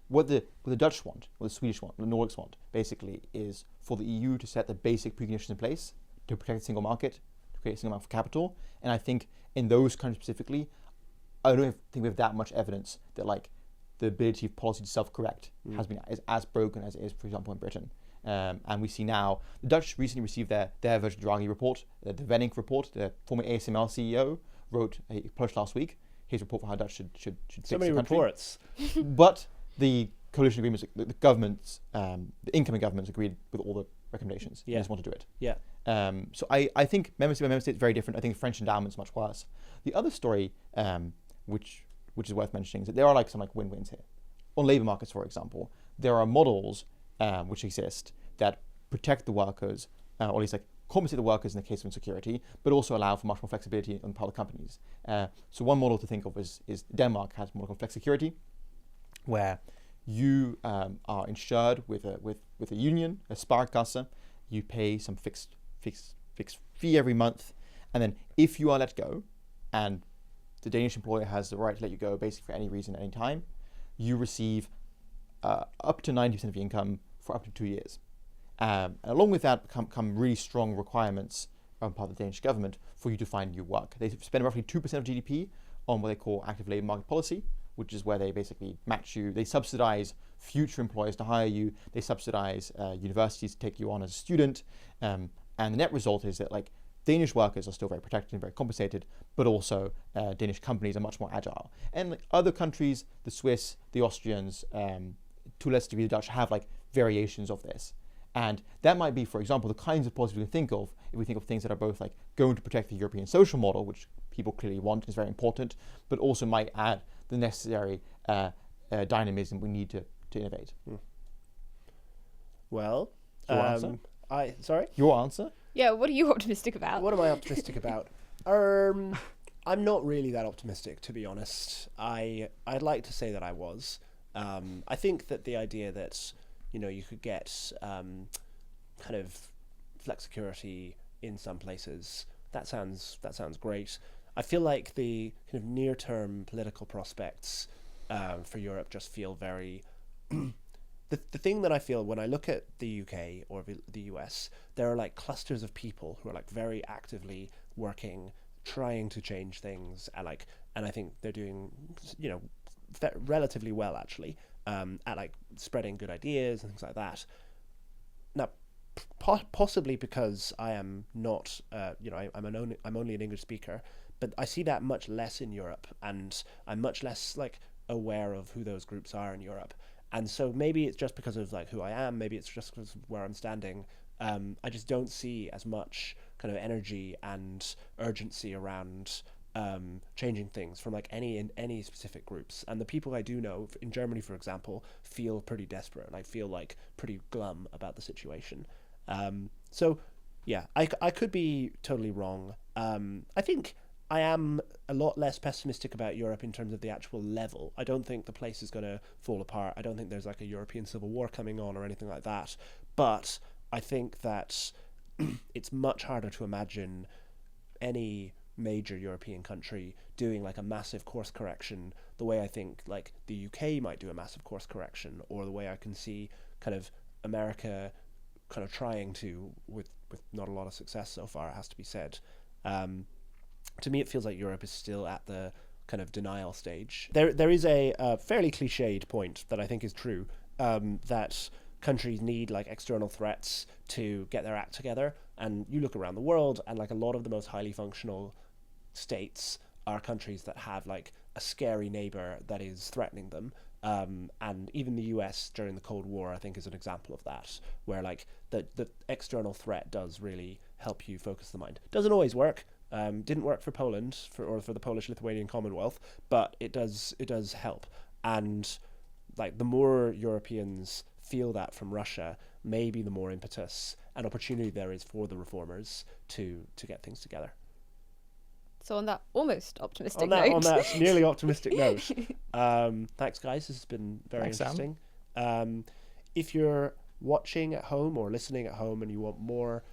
what the Dutch want, what the Swedish want, what the Nordics want, basically is for the EU to set the basic preconditions in place to protect the single market, to create a single market for capital. And I think in those countries specifically, I don't think we have that much evidence that like the ability of policy to self-correct is as broken as it is, for example, in Britain. And we see now the Dutch recently received their version of Draghi report, the Wenning report. The former ASML CEO published last week his report for how Dutch should So fix many the country. reports. But the coalition agreements, the governments, the incoming governments agreed with all the recommendations. Yeah. They just want to do it. Yeah. So I think member state by member state is very different. I think the French endowment's much worse. The other story, which is worth mentioning, is that there are like some like win-wins here. On labour markets, for example, there are models which exist that protect the workers, or at least like compensate the workers in the case of insecurity, but also allow for much more flexibility on the part of companies. So one model to think of is Denmark has a model called flexicurity, where you are insured with a union, a sparkasse. You pay some fixed fee every month, and then if you are let go, and the Danish employer has the right to let you go basically for any reason, any time, you receive up to 90% of your income for up to 2 years. And along with that come really strong requirements on part of the Danish government for you to find new work. They spend roughly 2% of GDP on what they call active labour market policy, which is where they basically match you. They subsidize future employers to hire you. They subsidize universities to take you on as a student. And the net result is that like Danish workers are still very protected and very compensated, but also Danish companies are much more agile. And like other countries, the Swiss, the Austrians, to a less degree the Dutch, have like variations of this. And that might be, for example, the kinds of policies we can think of if we think of things that are both like going to protect the European social model, which people clearly want and is very important, but also might add the necessary dynamism we need to innovate. Well, Your answer? Sorry? Your answer? Yeah, what are you optimistic about? What am I optimistic about? I'm not really that optimistic, to be honest. I'd like to say that I was. I think that the idea that you could get kind of flexicurity in some places, that sounds great. I feel like the kind of near-term political prospects for Europe just feel very. The thing that I feel when I look at the UK or the US, there are like clusters of people who are like very actively working, trying to change things, and I think they're doing relatively well actually at like spreading good ideas and things like that. Now, possibly because I am not, I'm only an English speaker, but I see that much less in Europe, and I'm much less like aware of who those groups are in Europe. And so maybe it's just because of like who I am, maybe it's just because of where I'm standing. I just don't see as much kind of energy and urgency around changing things from like any specific groups. And the people I do know in Germany, for example, feel pretty desperate, and I feel like pretty glum about the situation. So yeah, I could be totally wrong. I think I am a lot less pessimistic about Europe in terms of the actual level. I don't think the place is going to fall apart. I don't think there's like a European civil war coming on or anything like that. But I think that it's much harder to imagine any major European country doing like a massive course correction the way I think like the UK might do a massive course correction, or the way I can see kind of America kind of trying to with not a lot of success so far, it has to be said. To me, it feels like Europe is still at the kind of denial stage. There is a fairly cliched point that I think is true, that countries need like external threats to get their act together. And you look around the world, and like a lot of the most highly functional states are countries that have like a scary neighbor that is threatening them. And even the US during the Cold War, I think, is an example of that, where like the external threat does really help you focus the mind. Doesn't always work. Didn't work for Poland or for the Polish-Lithuanian Commonwealth, but it does help. And like the more Europeans feel that from Russia, maybe the more impetus and opportunity there is for the reformers to get things together. So on that almost optimistic note. note. On that nearly optimistic note. Thanks, guys. This has been very interesting. If you're watching at home or listening at home and you want more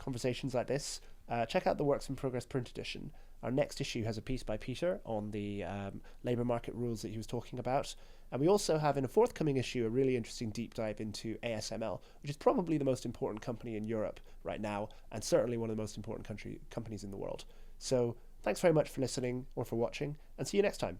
conversations like this, check out the Works in Progress print edition. Our next issue has a piece by Pieter on the labour market rules that he was talking about. And we also have in a forthcoming issue a really interesting deep dive into ASML, which is probably the most important company in Europe right now, and certainly one of the most important companies in the world. So thanks very much for listening or for watching, and see you next time.